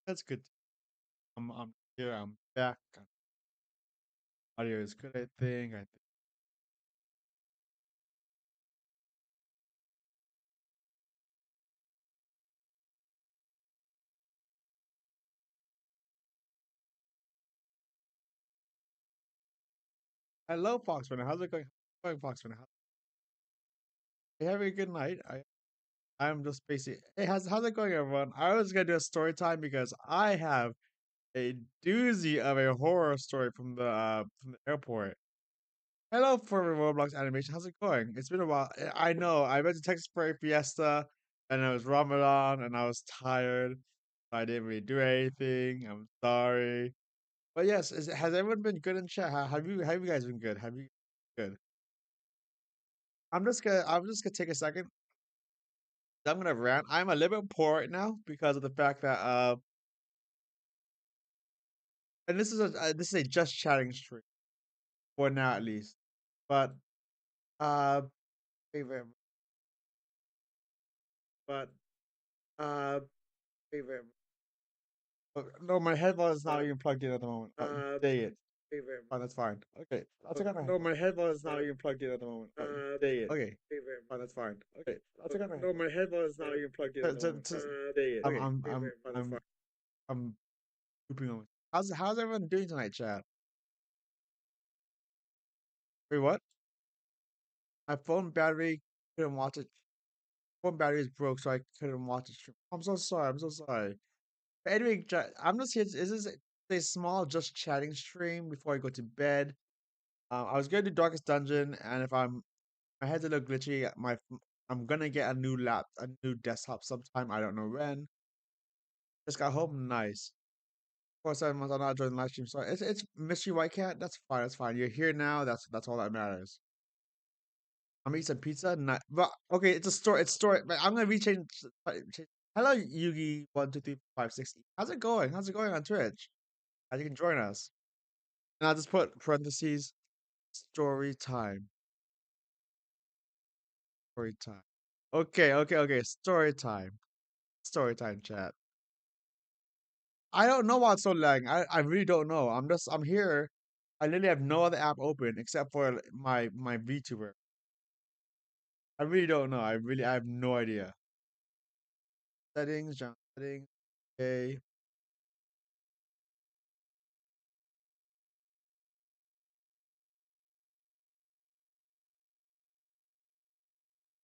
That's good. I'm here. I'm back. Audio is good. I think. I think. Hello, Foxman. How's it going? How's it going, Foxman? You having a good night? I'm just basically. Hey, how's it going, everyone? I was gonna do a story time because I have a doozy of a horror story from the airport. Hello, for Roblox animation. How's it going? It's been a while. I know. I went to Texas Prairie Fiesta, and it was Ramadan, and I was tired. I didn't really do anything. I'm sorry. But yes, has everyone been good in chat? Have you guys been good? Have you good? I'm just gonna take a second. I'm gonna rant. I'm a little bit poor right now because of the fact that and this is a just chatting stream for now at least. But uh, favorite, but uh, favorite. No, my headphone is not even plugged in at the moment. Dang it. Fine, that's fine. Okay, I'll take out my No, headphones. my headphone is not even plugged in at the moment. Dang it. Okay, fine, that's fine. Okay, I'll take out my No, headphones. my headphone is not even plugged in To, at the to, moment. to, Dang it. I'm Okay, I'm I'm fine, that's fine. I'm I'm pooping on. How's everyone doing tonight, chat? Wait, what? My phone battery couldn't watch it. Phone battery is broke, so I couldn't watch it. I'm so sorry. I'm so sorry. But anyway, I'm just here. Is this a small just chatting stream before I go to bed? I was going to Darkest Dungeon, and if my head's a little glitchy, I'm gonna get a new desktop sometime. I don't know when. Just got home, nice. For 7 months, I'm not joining the live stream, so it's Mystery White Cat. That's fine. That's fine. You're here now. That's all that matters. I'm gonna eat some pizza. Not, but okay, it's a story. It's story. But I'm gonna rechange. Hello, Yugi 1 2 3 4 5 6. How's it going? How's it going on Twitch? How you can join us? And I'll just put parentheses. Story time. Story time. Okay. Story time. Story time. Chat. I don't know why it's so lagging. I really don't know. I'm here. I literally have no other app open except for my VTuber. I really don't know. I have no idea. Settings, John settings. Okay.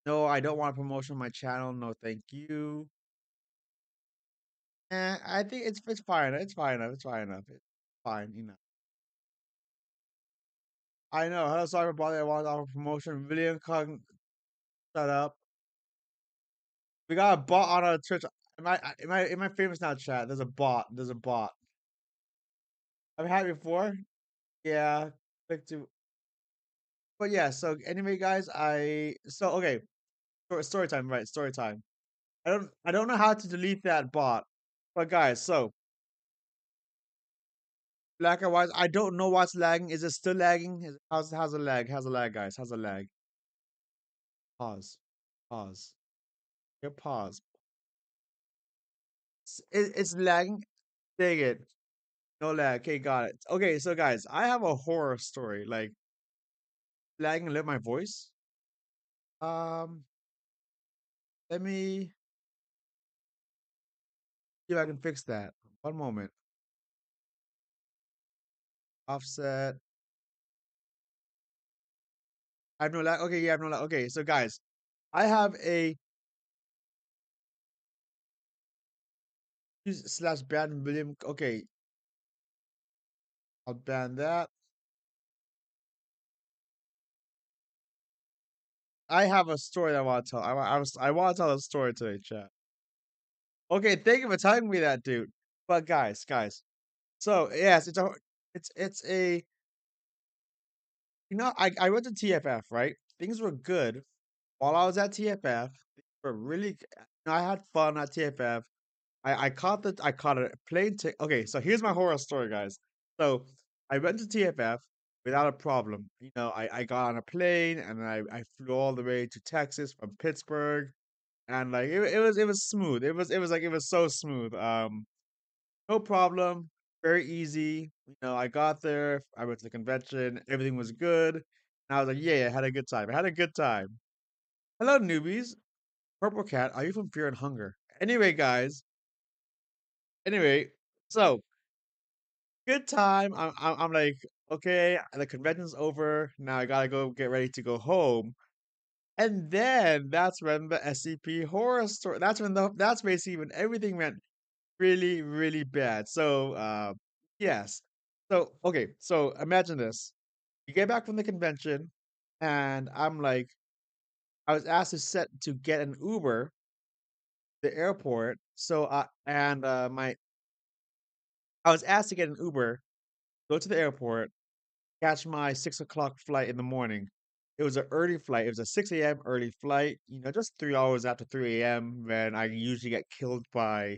No, I don't want to promotion my channel. No, thank you. I think it's fine. It's fine enough. It's fine enough. It's fine enough. I know. Hello, sorry for bothering. I want to offer promotion. William Kung, shut up. We got a bot on our Twitch. Am I famous now, chat? There's a bot. There's a bot. I've had it before. Yeah. Click to. But yeah. So anyway, guys, okay. Story time. Right. Story time. I don't know how to delete that bot. But guys, so black and white. I don't know what's lagging. Is it still lagging? How's the lag? How's the lag, guys? How's the lag? Pause. Pause. Here, pause. It's lagging. Dang it. No lag. Okay, got it. Okay, so guys, I have a horror story. Like lagging a little my voice. Um, let me see if I can fix that. One moment. Offset. I have no lag. Okay, yeah, I have no lag. Okay, so guys, I have a use slash ban William. Okay, I'll ban that. I have a story I want to tell. I want to tell a story today, chat. Okay, thank you for telling me that, dude. But guys. So yes, it's a I went to TFF, right? Things were good while I was at TFF. Things were really I had fun at TFF. I caught a plane ticket. Okay, so here's my horror story, guys. So I went to TFF without a problem. I got on a plane and I flew all the way to Texas from Pittsburgh, and like it was smooth. It was so smooth. No problem. Very easy. I got there. I went to the convention. Everything was good. And I was like, yeah, I had a good time. I had a good time. Hello, newbies. Purple Cat, are you from Fear and Hunger? Anyway, guys. Anyway, so good time. I'm like, okay, the convention's over. Now I gotta go get ready to go home. And then that's when the SCP horror story. That's basically when everything went really, really bad. So, yes. So, okay. So imagine this: you get back from the convention, and I'm like, I was asked to get an Uber to the airport. So, and my I was asked to get an Uber, go to the airport, catch my 6 o'clock flight in the morning. It was an early flight. It was a 6 a.m. early flight. Just 3 hours after 3 a.m. when I usually get killed by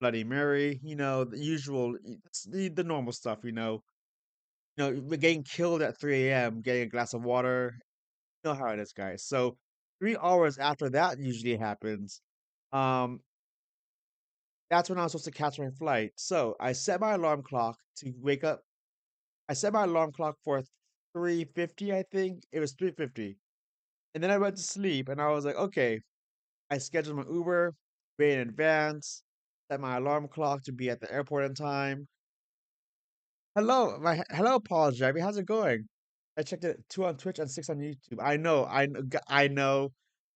Bloody Mary. The usual, it's the normal stuff. We're getting killed at 3 a.m. Getting a glass of water. You know how it is, guys. So 3 hours after that usually happens. Um, that's when I was supposed to catch my flight. So I set my alarm clock to wake up. I set my alarm clock for 3:50, I think. It was 3:50. And then I went to sleep and I was like, okay, I scheduled my Uber way in advance, set my alarm clock to be at the airport in time. Hello, Paul Jabby. How's it going? I checked it 2 on Twitch and 6 on YouTube. I know.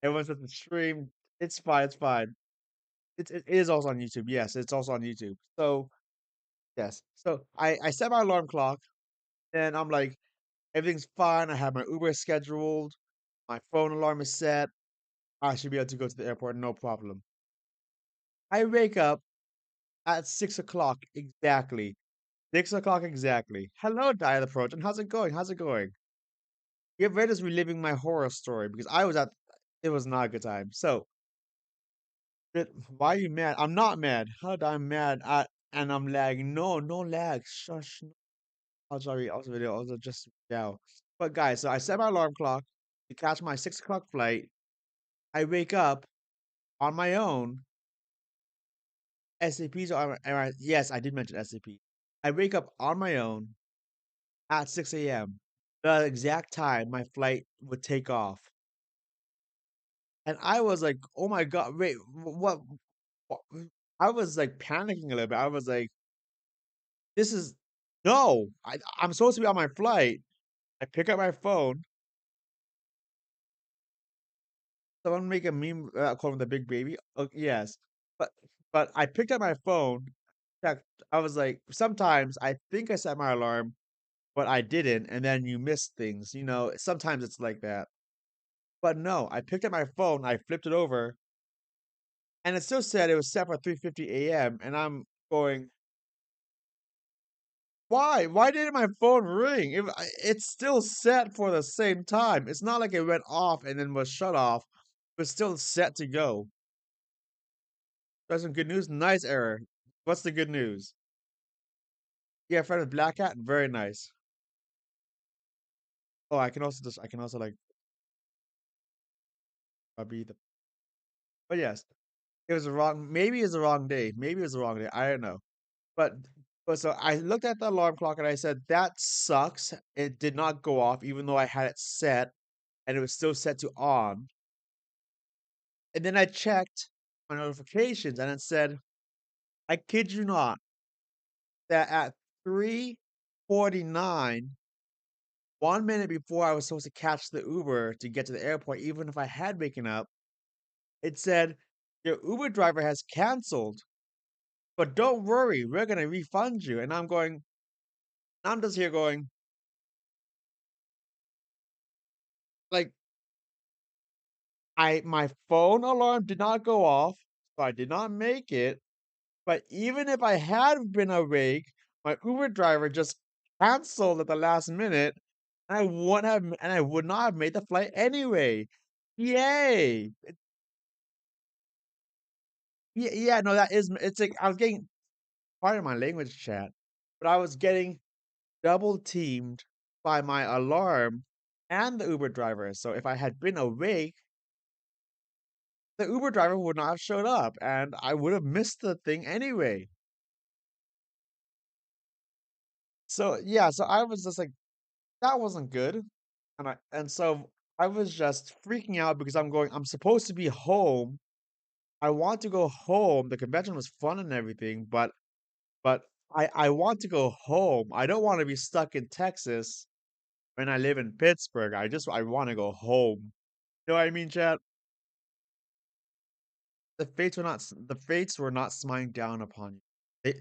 Everyone's at the stream. It's fine. It's fine. It is also on YouTube. Yes, it's also on YouTube. So yes. So I set my alarm clock and I'm like, everything's fine. I have my Uber scheduled. My phone alarm is set. I should be able to go to the airport, no problem. I wake up at 6 o'clock exactly. 6 o'clock exactly. Hello, Dial Approach, and how's it going? How's it going? Get ready is reliving my horror story because it was not a good time. So, why are you mad? I'm not mad. How did I'm mad at, and I'm lagging? No, no lag. Shush. No. I'll sorry. Also, video. Also, just now. But guys, so I set my alarm clock to catch my 6 o'clock flight. I wake up on my own. SCPs yes, I did mention SCP. I wake up on my own at 6 a.m., the exact time my flight would take off. And I was like, oh my God, wait, what? I was like panicking a little bit. I was like, this is no, I'm supposed to be on my flight. I pick up my phone. Someone make a meme calling the big baby. Oh, yes. But I picked up my phone. Checked. I was like, sometimes I think I set my alarm, but I didn't, and then you miss things. Sometimes it's like that. But no, I picked up my phone, I flipped it over, and it still said it was set for 3:50 a.m. And I'm going, why? Why didn't my phone ring? It's still set for the same time. It's not like it went off and then was shut off. It was still set to go. That's some good news. Nice error. What's the good news? Yeah, friend with Black Hat. Very nice. Oh, I can also like be the. But yes, it was the wrong. Maybe it's the wrong day. Maybe it's the wrong day. I don't know. But so I looked at the alarm clock and I said, that sucks. It did not go off, even though I had it set and it was still set to on. And then I checked my notifications and it said, I kid you not, that at 3:49, 1 minute before I was supposed to catch the Uber to get to the airport, even if I had waken up, it said, your Uber driver has canceled, but don't worry, we're going to refund you. And I'm just here going, like, my phone alarm did not go off, so I did not make it. But even if I had been awake, my Uber driver just canceled at the last minute, and I would not have made the flight anyway. Yay! Yeah, yeah, no, it's like I was getting part of my language chat, but I was getting double teamed by my alarm and the Uber driver. So if I had been awake, the Uber driver would not have showed up, and I would have missed the thing anyway. So yeah, so I was just like, that wasn't good. And so I was just freaking out because I'm supposed to be home. I want to go home. The convention was fun and everything, but I want to go home. I don't want to be stuck in Texas when I live in Pittsburgh. I want to go home. You know what I mean, Chad? The fates were not smiling down upon you.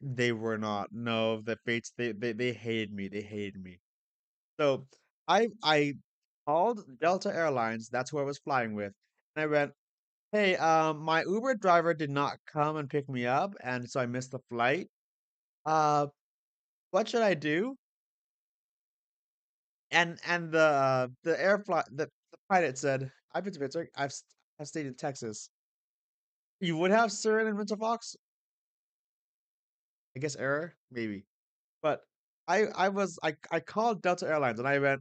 They were not. No, the fates they hated me. They hated me. So I called Delta Airlines. That's who I was flying with, and I went, "Hey, my Uber driver did not come and pick me up, and so I missed the flight. Uh, what should I do?" And the pilot said, "I've been to Pittsburgh. I've stayed in Texas. You would have Sir in Winter Fox? I guess error, maybe. But I called Delta Airlines and I went,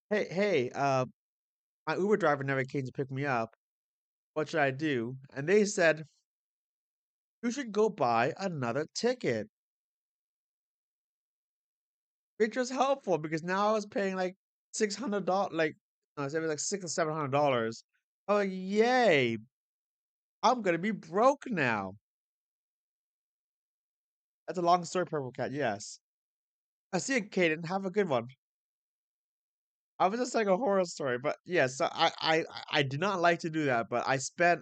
hey, my Uber driver never came to pick me up. What should I do?" And they said, "You should go buy another ticket," which was helpful because now I was paying like $600, like no, it was like $600 or $700. Oh, yay! I'm gonna be broke now. That's a long story, Purple Cat. Yes. I see it, Kaden. Have a good one. I was just like a horror story, but yes, so I did not like to do that, but I spent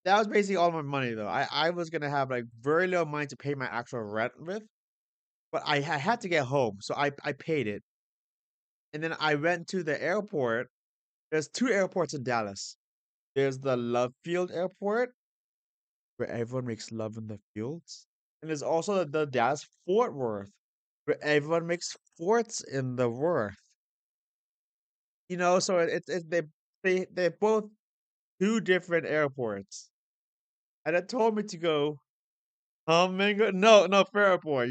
that was basically all my money though. I was gonna have like very little money to pay my actual rent with, but I had to get home, so I paid it, and then I went to the airport. There's two airports in Dallas. There's the Love Field Airport, where everyone makes love in the fields, and there's also the Dallas Fort Worth, where everyone makes forts in the worth. So they're both two different airports, and it told me to go. Oh my god, no, fair boy.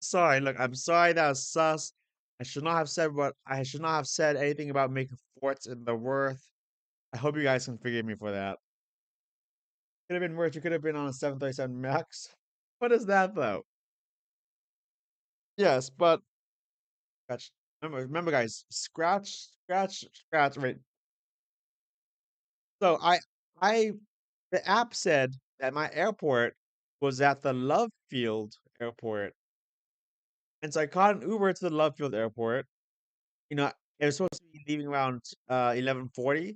Sorry. Look, I'm sorry that was sus. I should not have said anything about making forts in the worth. I hope you guys can forgive me for that. Could have been worse. You could have been on a 737 Max. What is that though? Yes, but scratch. Remember, guys. Scratch, scratch, scratch. Right. So I, the app said that my airport was at the Love Field Airport, and so I caught an Uber to the Love Field Airport. You know, it was supposed to be leaving around 11:40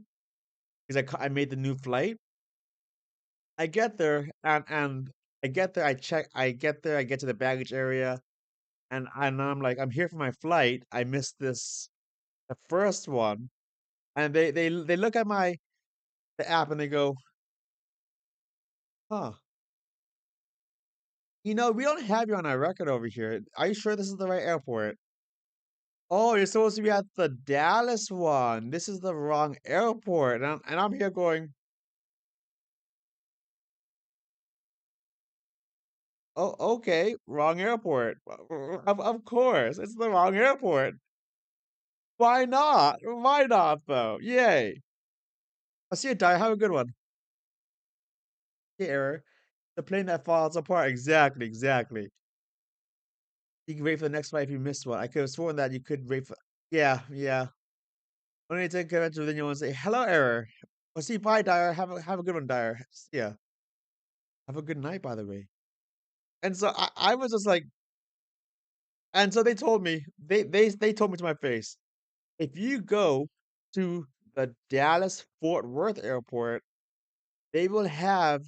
because I made the new flight. I get there and I get there. I get there. I get to the baggage area, and I'm like, I'm here for my flight. I missed the first one, and they look at the app and they go, "Huh, we don't have you on our record over here. Are you sure this is the right airport?" "Oh, you're supposed to be at the Dallas one. This is the wrong airport." And I'm here going, "Oh, okay, wrong airport. Of course, it's the wrong airport. Why not? Why not, though? Yay. I'll see you, die. Have a good one." The error. The plane that falls apart. Exactly, exactly. You can wait for the next flight if you missed one. I could have sworn that you could wait for. Yeah, yeah. Only take convention, then you want to say, "Hello, error." Well, see, bye, Dyer. Have a good one, Dyer. Yeah. Have a good night, by the way. And so I was just like, and so they told me, they told me to my face, if you go to the Dallas Fort Worth airport, they will have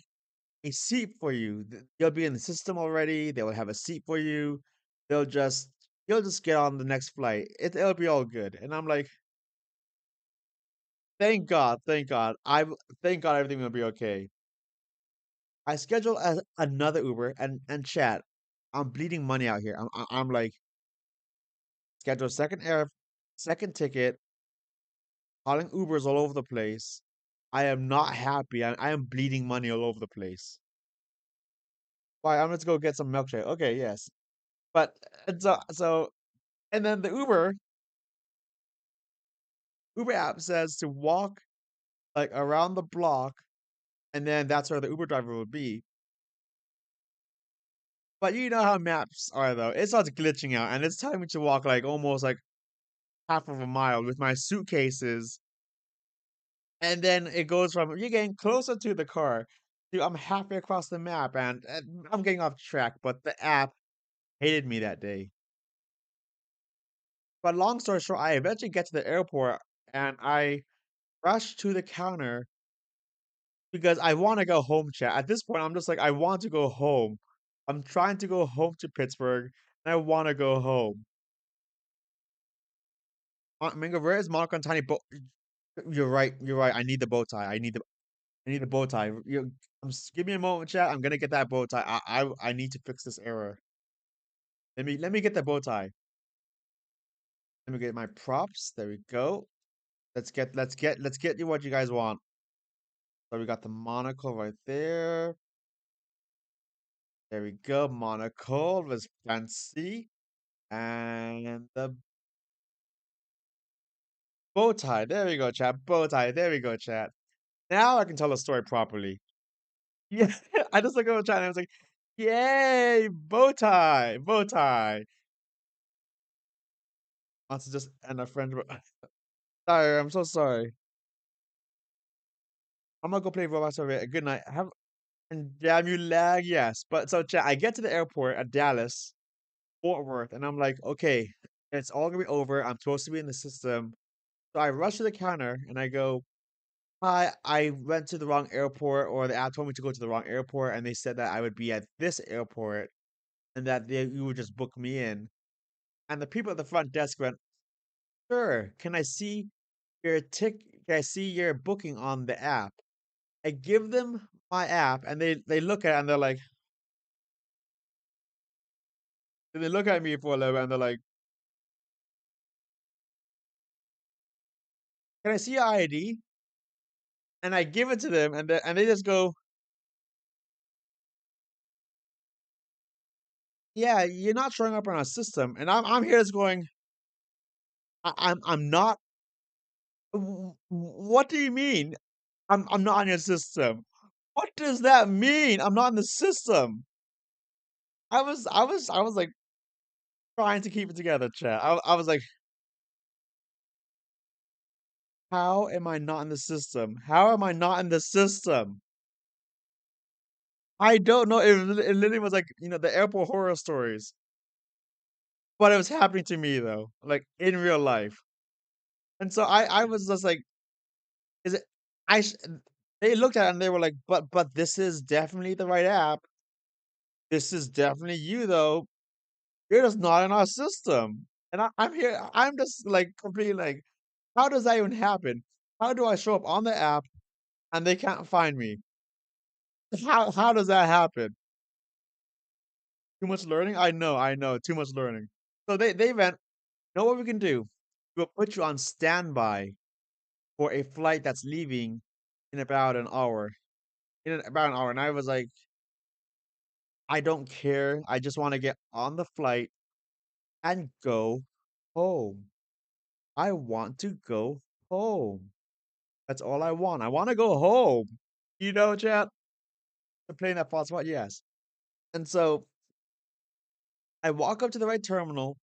a seat for you. You'll be in the system already. They will have a seat for you. They'll just you'll just get on the next flight. It'll be all good. And I'm like, thank God, thank God. Thank God everything will be okay. I schedule another Uber and chat. I'm bleeding money out here. I'm like schedule second ticket, calling Ubers all over the place. I am not happy. I am bleeding money all over the place. Why? I'm gonna go get some milkshake. Okay, yes. But and then the Uber app says to walk like around the block, and then that's where the Uber driver would be. But you know how maps are though. It starts glitching out and it's telling me to walk like almost like half of a mile with my suitcases. And then it goes from you're getting closer to the car to I'm halfway across the map and I'm getting off track, but the app hated me that day. But long story short, I eventually get to the airport and I rush to the counter because I want to go home, chat. At this point, I'm just like, I want to go home. I'm trying to go home to Pittsburgh and I want to go home. Mingo, where is Monaco and Tiny Boat? You're right. You're right. I need the bow tie. I need the bow tie. Give me a moment, chat. I'm gonna get that bow tie. I need to fix this error. Let me get the bow tie. Let me get my props. There we go. Let's get you what you guys want. So we got the monocle right there. There we go. Monocle was fancy. And the bow tie. There we go, chat. Bow tie. There we go, chat. Now I can tell a story properly. Yeah, I just look over chat and I was like, yay, bow tie, bow tie. Wants to just end our friend. Sorry, I'm so sorry. I'm gonna go play Roblox over it. Good night. Have and damn you lag, yes. But so chat, I get to the airport at Dallas, Fort Worth, and I'm like, okay, it's all gonna be over. I'm supposed to be in the system. So I rush to the counter and I go, hi, I went to the wrong airport, or the app told me to go to the wrong airport, and they said that I would be at this airport and that you would just book me in. And the people at the front desk went, sure, can I see can I see your booking on the app? I give them my app and they look at it and they're like, they look at me for a little bit and they're like, can I see your ID? And I give it to them and they just go, yeah, you're not showing up on our system. And I'm here just going, I'm not. What do you mean? I'm not on your system. What does that mean? I'm not in the system. I was like trying to keep it together, chat. I was like, how am I not in the system? How am I not in the system? I don't know. It literally was like, the airport horror stories. But it was happening to me though, like in real life. And so I was just like, is it I sh they looked at it and they were like, but this is definitely the right app. This is definitely you though. You're just not in our system. And I'm here, I'm just like completely like, how does that even happen? How do I show up on the app and they can't find me? How does that happen? Too much learning? I know, too much learning. So they went, know what we can do? We'll put you on standby for a flight that's leaving in about an hour. About an hour. And I was like, I don't care. I just want to get on the flight and go home. I want to go home. That's all I want. I want to go home. Chat? The plane that falls apart, yes. And so I walk up to the right terminal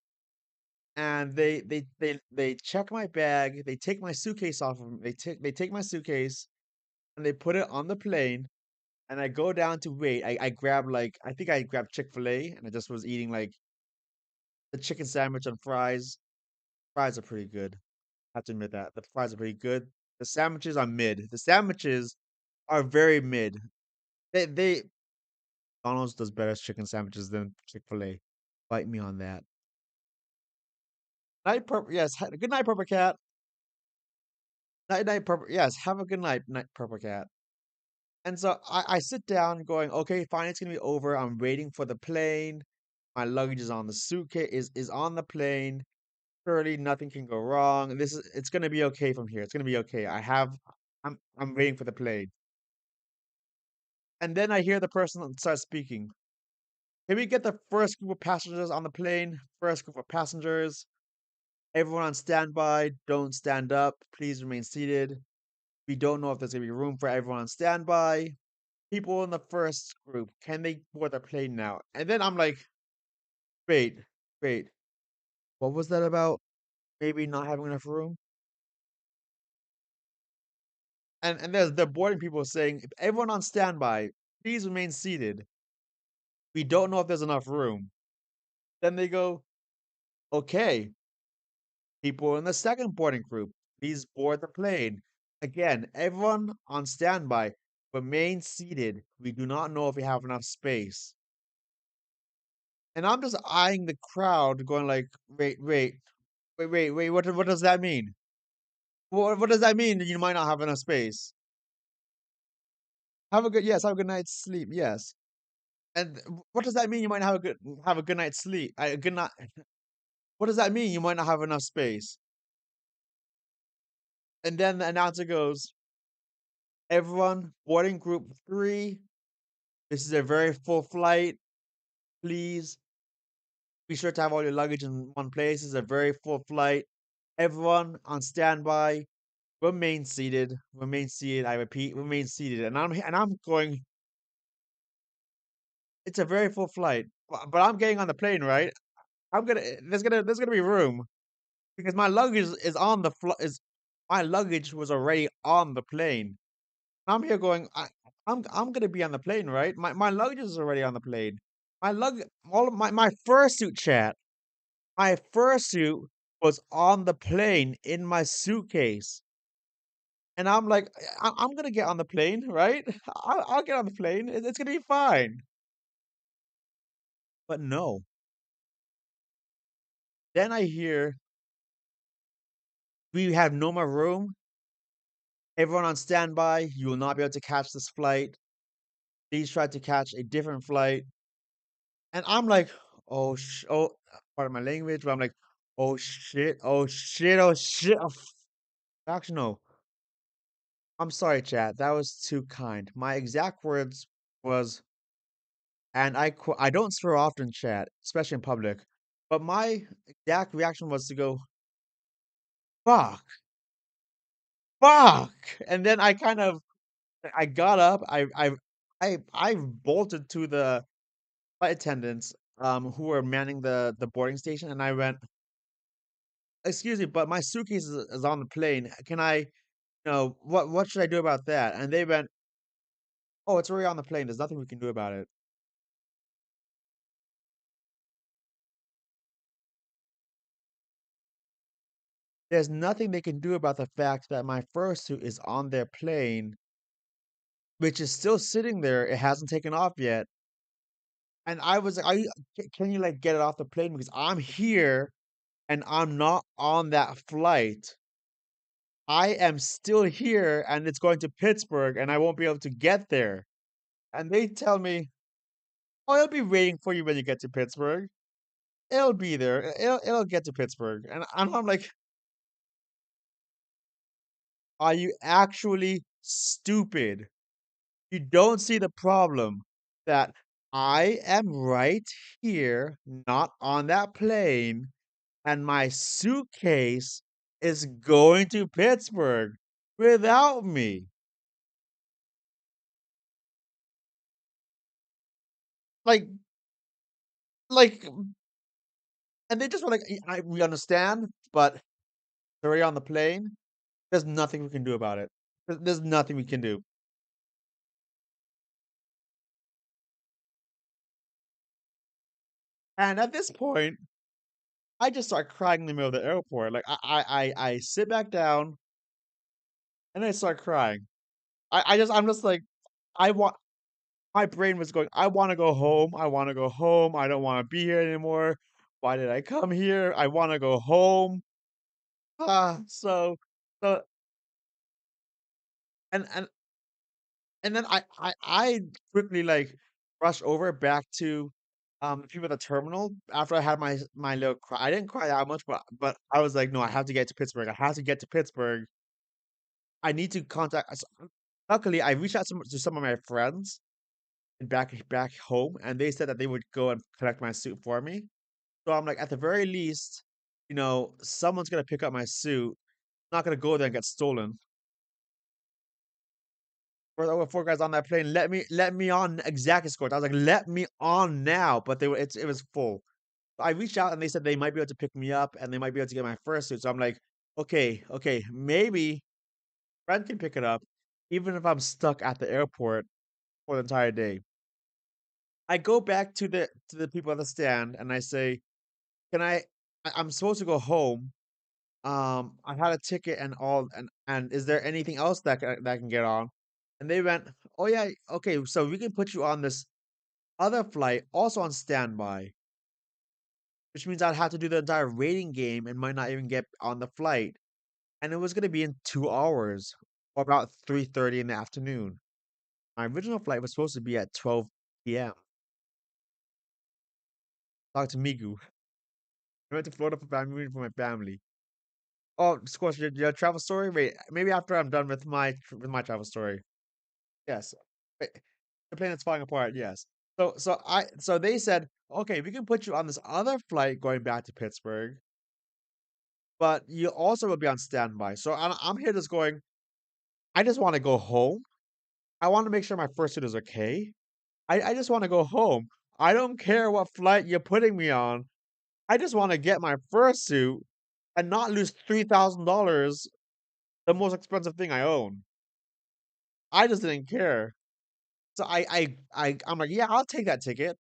and they check my bag, they take my suitcase off of me. They take my suitcase and they put it on the plane and I go down to wait. I grab like I think I grabbed Chick-fil-A and I just was eating like the chicken sandwich and fries. Fries are pretty good. I have to admit that. The fries are pretty good. The sandwiches are mid. The sandwiches are very mid. They McDonald's does better chicken sandwiches than Chick-fil-A. Bite me on that. Night purple yes, good night, Purple Cat. Night purple yes, have a good night, Purple Cat. And so I sit down going, okay, fine, it's gonna be over. I'm waiting for the plane. My luggage is on the suitcase is on the plane. Surely nothing can go wrong. It's gonna be okay from here. It's gonna be okay. I'm waiting for the plane. And then I hear the person start speaking. Can we get the first group of passengers on the plane? First group of passengers. Everyone on standby, don't stand up. Please remain seated. We don't know if there's gonna be room for everyone on standby. people in the first group, can they board the plane now? And then I'm like, wait, wait, what was that about? Maybe not having enough room? And there's the boarding people saying, everyone on standby, please remain seated. We don't know if there's enough room. Then they go, okay, people in the second boarding group, please board the plane. Again, everyone on standby, remain seated. We do not know if we have enough space. And I'm just eyeing the crowd, going like, wait. What does that mean? What does that mean that you might not have enough space? Have a good night's sleep. Yes. And what does that mean? You might not have a good night's sleep. A good night. What does that mean? You might not have enough space. And then the announcer goes, everyone, boarding group 3. This is a very full flight. Please be sure to have all your luggage in one place. This is a very full flight. Everyone on standby. Remain seated. Remain seated. I repeat, remain seated. And I'm going. It's a very full flight, but I'm getting on the plane, right? I'm gonna. There's gonna be room because my luggage is on the is my luggage was already on the plane. I'm here going. I'm gonna be on the plane, right? My luggage is already on the plane. All of my fursuit chat. My fursuit was on the plane in my suitcase. And I'm like, I'm gonna get on the plane, right? I'll get on the plane. It's gonna be fine. But no. Then I hear we have no more room. Everyone on standby. You will not be able to catch this flight. Please try to catch a different flight. And I'm like, pardon my language, but I'm like, oh shit. Actually, no. I'm sorry, chat. That was too kind. My exact words was, and I don't swear often, chat, especially in public, but my exact reaction was to go, fuck, fuck. And then I got up, I bolted to the flight attendants, who were manning the boarding station, and I went, excuse me, but my suitcase is on the plane. Can I, what should I do about that? And they went, oh, it's already on the plane. There's nothing we can do about it. There's nothing they can do about the fact that my fursuit is on their plane, which is still sitting there. It hasn't taken off yet. And I was like, can you like get it off the plane? Because I'm here and I'm not on that flight. I am still here and it's going to Pittsburgh and I won't be able to get there. And they tell me, oh, it'll be waiting for you when you get to Pittsburgh. It'll be there. It'll get to Pittsburgh. And I'm like, are you actually stupid? You don't see the problem that I am right here, not on that plane, and my suitcase is going to Pittsburgh without me. Like, like, and they just were like, we understand, but they're already on the plane. There's nothing we can do about it. There's nothing we can do. And at this point, I just start crying in the middle of the airport. Like, I sit back down and I start crying. I'm just like, I want, my brain was going, I want to go home. I want to go home. I don't want to be here anymore. Why did I come here? I want to go home. Ah, so, and, and, and then I quickly like rushed over back to, the people at the terminal after I had my little cry. I didn't cry that much, but I was like, no, I have to get to Pittsburgh. I have to get to Pittsburgh. I need to contact. Luckily, I reached out to some of my friends back home, and they said that they would go and collect my suit for me. So I'm like, at the very least, someone's gonna pick up my suit. Not gonna go there and get stolen. were over 4 guys on that plane. Let me on exact escort. I was like, let me on now. But it was full. I reached out and they said they might be able to pick me up and they might be able to get my fursuit. So I'm like, okay, maybe friend can pick it up, even if I'm stuck at the airport for the entire day. I go back to the people at the stand and I say, "Can I'm supposed to go home. I had a ticket and all, and is there anything else that I can get on?" And they went, "Oh yeah, okay, so we can put you on this other flight, also on standby, which means I'd have to do the entire waiting game and might not even get on the flight." And it was gonna be in 2 hours, or about 3:30 in the afternoon. My original flight was supposed to be at 12 p.m. Talk to Migu. I went to Florida for family reunion for my family. Oh, of course, your travel story? Wait, maybe after I'm done with my travel story. Yes. Wait, the plane is falling apart, yes. So they said, "Okay, we can put you on this other flight going back to Pittsburgh, but you also will be on standby." So I'm here just going, I just wanna go home. I wanna make sure my fursuit is okay. I just wanna go home. I don't care what flight you're putting me on. I just wanna get my fursuit and not lose $3,000, the most expensive thing I own. I just didn't care. So I'm like, "Yeah, I'll take that ticket.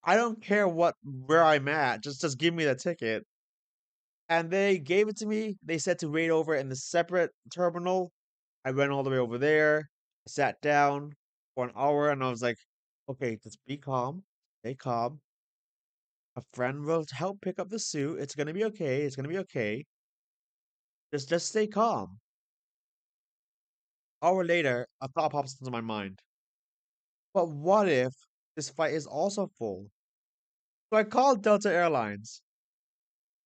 I don't care where I'm at, just give me the ticket." And they gave it to me. They said to wait over in the separate terminal. I went all the way over there, sat down for an hour, and I was like, "Okay, just be calm, stay calm. A friend will help pick up the suit. It's gonna be okay. It's gonna be okay. Just stay calm." Hour later, a thought pops into my mind. But what if this flight is also full? So I called Delta Airlines.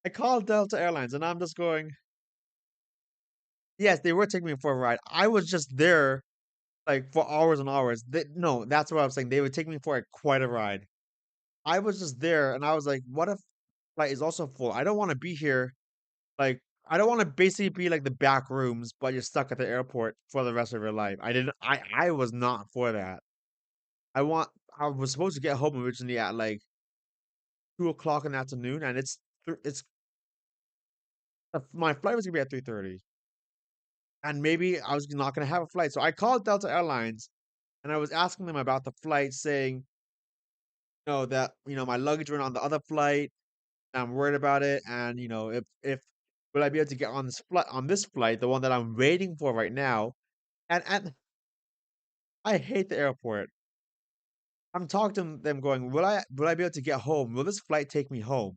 I called Delta Airlines and I'm just going, yes, they were taking me for a ride. I was just there like for hours and hours. No, that's what I'm saying. They would take me for quite a ride. I was just there and I was like, what if flight is also full? I don't want to be here. Like, I don't want to basically be like the back rooms, but you're stuck at the airport for the rest of your life. I was not for that. I was supposed to get home originally at like 2 o'clock in the afternoon, and it's my flight was gonna be at 3:30, and maybe I was not gonna have a flight. So I called Delta Airlines, and I was asking them about the flight, saying, that my luggage went on the other flight. And I'm worried about it, and if will I be able to get on this flight, the one that I'm waiting for right now? And I hate the airport. I'm talking to them, going, will I be able to get home? Will this flight take me home?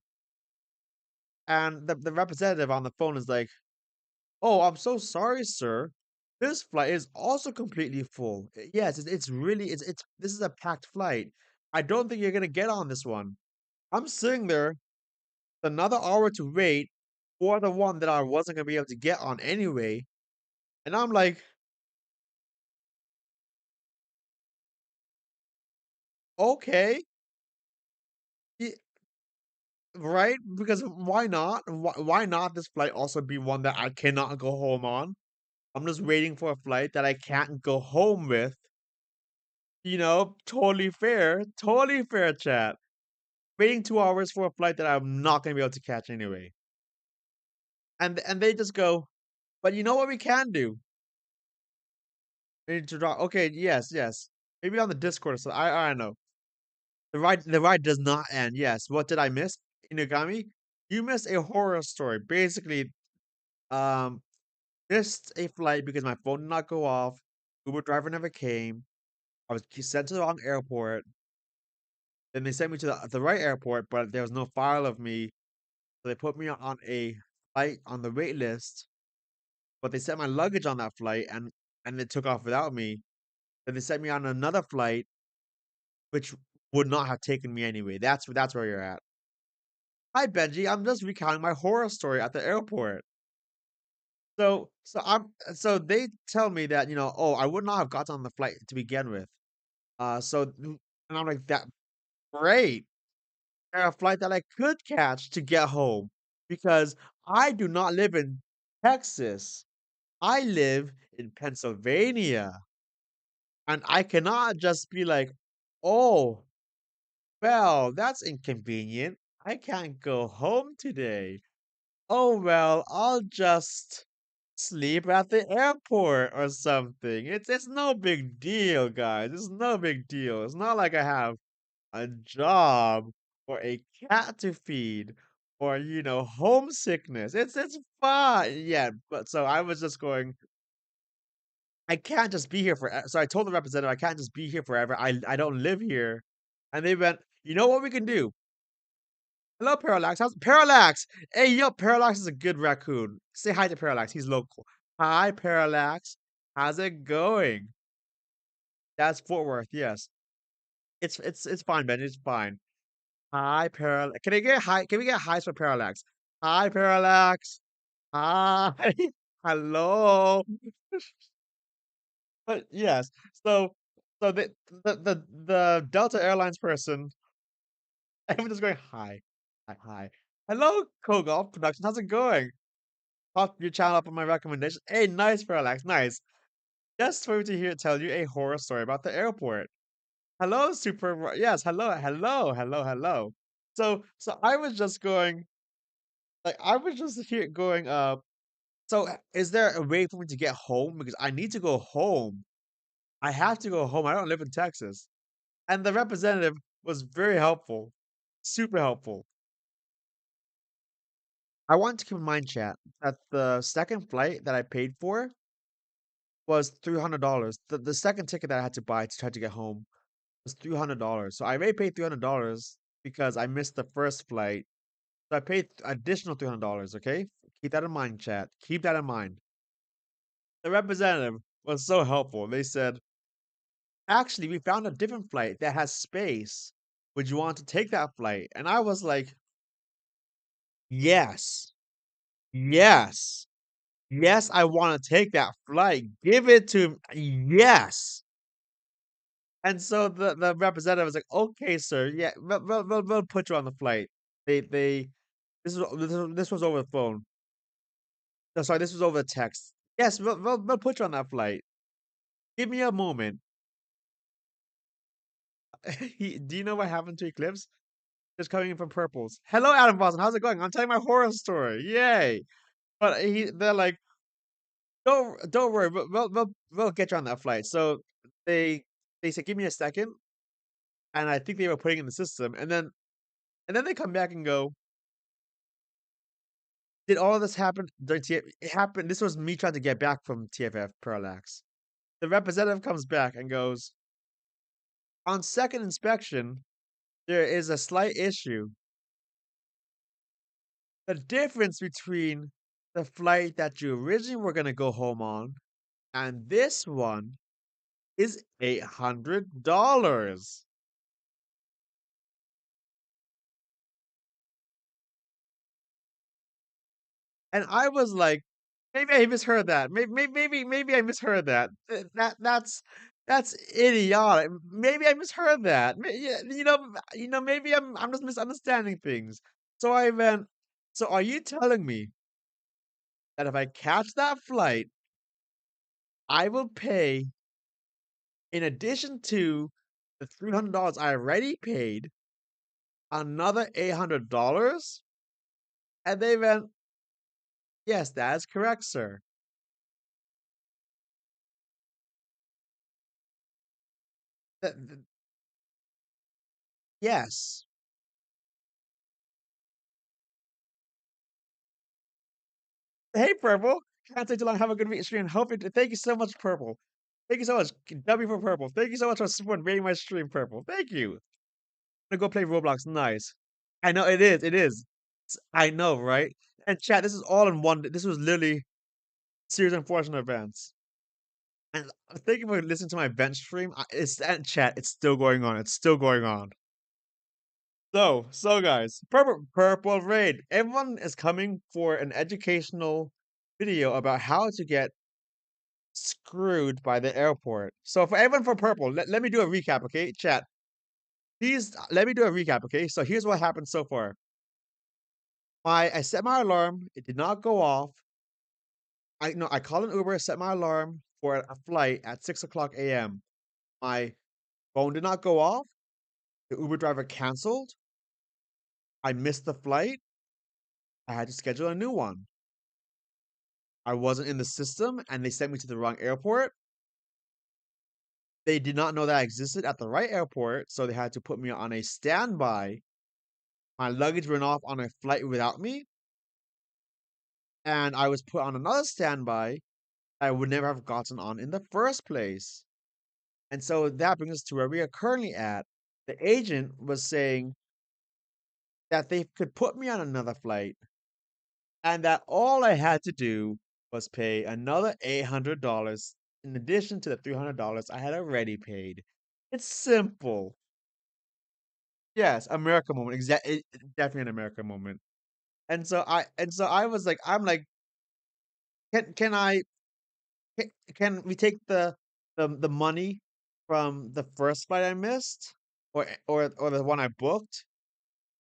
And the representative on the phone is like, "Oh, I'm so sorry, sir. This flight is also completely full. Yes, it's really it's this is a packed flight. I don't think you're gonna get on this one." I'm sitting there another hour to wait for the one that I wasn't gonna be able to get on anyway, and I'm like, "Okay, y- right? Because why not? Why not this flight also be one that I cannot go home on? I'm just waiting for a flight that I can't go home with. Totally fair, chat. Waiting 2 hours for a flight that I'm not gonna be able to catch anyway." And they just go, "But you know what we can do? We need to draw." Okay, yes. Maybe on the Discord or so. I don't know. The ride does not end. Yes. What did I miss? Inugami? You missed a horror story. Basically, um, missed a flight because my phone did not go off. Uber driver never came. I was sent to the wrong airport. Then they sent me to the right airport, but there was no file of me. So they put me on a flight on the wait list, but they sent my luggage on that flight and it took off without me. Then they sent me on another flight, which would not have taken me anyway. That's where you're at. Hi Benji, I'm just recounting my horror story at the airport. So they tell me that, oh, I would not have gotten on the flight to begin with. And I'm like, that great. A flight that I could catch to get home because I do not live in Texas. I live in Pennsylvania. And I cannot just be like, oh, well, that's inconvenient. I can't go home today. Oh, well, I'll just sleep at the airport or something. It's no big deal, guys. It's no big deal. It's not like I have a job or a cat to feed or homesickness. It's fine. Yeah, but so I was just going, I can't just be here so I told the representative I can't just be here forever. I don't live here. And they went, you know what we can do? Hello, Parallax. How's Parallax? Hey, yo, Parallax is a good raccoon. Say hi to Parallax. He's local. Hi, Parallax. How's it going? That's Fort Worth. Yes, it's fine, Ben. It's fine. Hi, Parallax. Can I get hi? Can we get highs for Parallax? Hi, Parallax. Hi. Hello. But yes, so so the Delta Airlines person, I'm just going hi, hi, hi. Hello, Kogolf Productions. How's it going? Pop your channel up on my recommendation. Hey, nice, Parallax. Nice. Just for me to hear tell you a horror story about the airport. Hello, super. Yes, hello, hello, hello, hello. So I was just going, like, I was just here going, so is there a way for me to get home? Because I need to go home. I have to go home. I don't live in Texas. And the representative was very helpful, super helpful. I want to keep in mind, chat, that the second flight that I paid for was $300. The second ticket that I had to buy to try to get home was $300. So I already paid $300 because I missed the first flight. So I paid additional $300. Okay, keep that in mind, chat. Keep that in mind. The representative was so helpful. They said, "Actually, we found a different flight that has space. Would you want to take that flight?" And I was like, "Yes, yes, yes. I want to take that flight. Give it to yes." And so the representative was like, "Okay, sir. Yeah, we'll put you on the flight." They this was over the phone. No, sorry, this was over the text. Yes, we'll put you on that flight. Give me a moment. Do you know what happened to Eclipse? Just coming in from Purples. Hello, Adam Boston. How's it going? I'm telling my horror story. Yay! But they're like, don't worry. We'll get you on that flight. So they they said, give me a second, and I think they were putting in the system, and then they come back and go, did all of this happen during TF? It happened. This was me trying to get back from TFF Parallax. The representative comes back and goes, on second inspection, there is a slight issue. The difference between the flight that you originally were going to go home on and this one is $800. And I was like, maybe I misheard that. Maybe I misheard that. That's idiotic. Maybe I misheard that. Yeah, maybe I'm just misunderstanding things. So I went, so are you telling me that if I catch that flight, I will pay in addition to the $300 I already paid, another $800? And they went, yes, that is correct, sir. Th- yes. Hey, Purple. Can't take too long. Have a good week stream. Hope it. Thank you so much, Purple. Thank you so much. W for Purple. Thank you so much for supporting rating my stream, Purple. Thank you. I'm gonna go play Roblox. Nice. I know it is. It is. I know, right? And chat, this is all in one. This was literally series unfortunate events. And thank you for listening to my bench stream. It's and chat. It's still going on. It's still going on. So guys, purple raid. Everyone is coming for an educational video about how to get screwed by the airport. So for everyone for purple, let me do a recap, okay? Chat. Please let me do a recap, okay? So here's what happened so far. I set my alarm, it did not go off. I called an Uber, set my alarm for a flight at 6 o'clock a.m. My phone did not go off. The Uber driver canceled. I missed the flight. I had to schedule a new one. I wasn't in the system and they sent me to the wrong airport. They did not know that I existed at the right airport, so they had to put me on a standby. My luggage went off on a flight without me, and I was put on another standby I would never have gotten on in the first place. And so that brings us to where we are currently at. The agent was saying that they could put me on another flight and that all I had to do was pay another $800 in addition to the $300 I had already paid. It's simple. Yes, America moment. Exactly, definitely an America moment. And so I was like, I'm like, can I can we take the money from the first flight I missed, or the one I booked?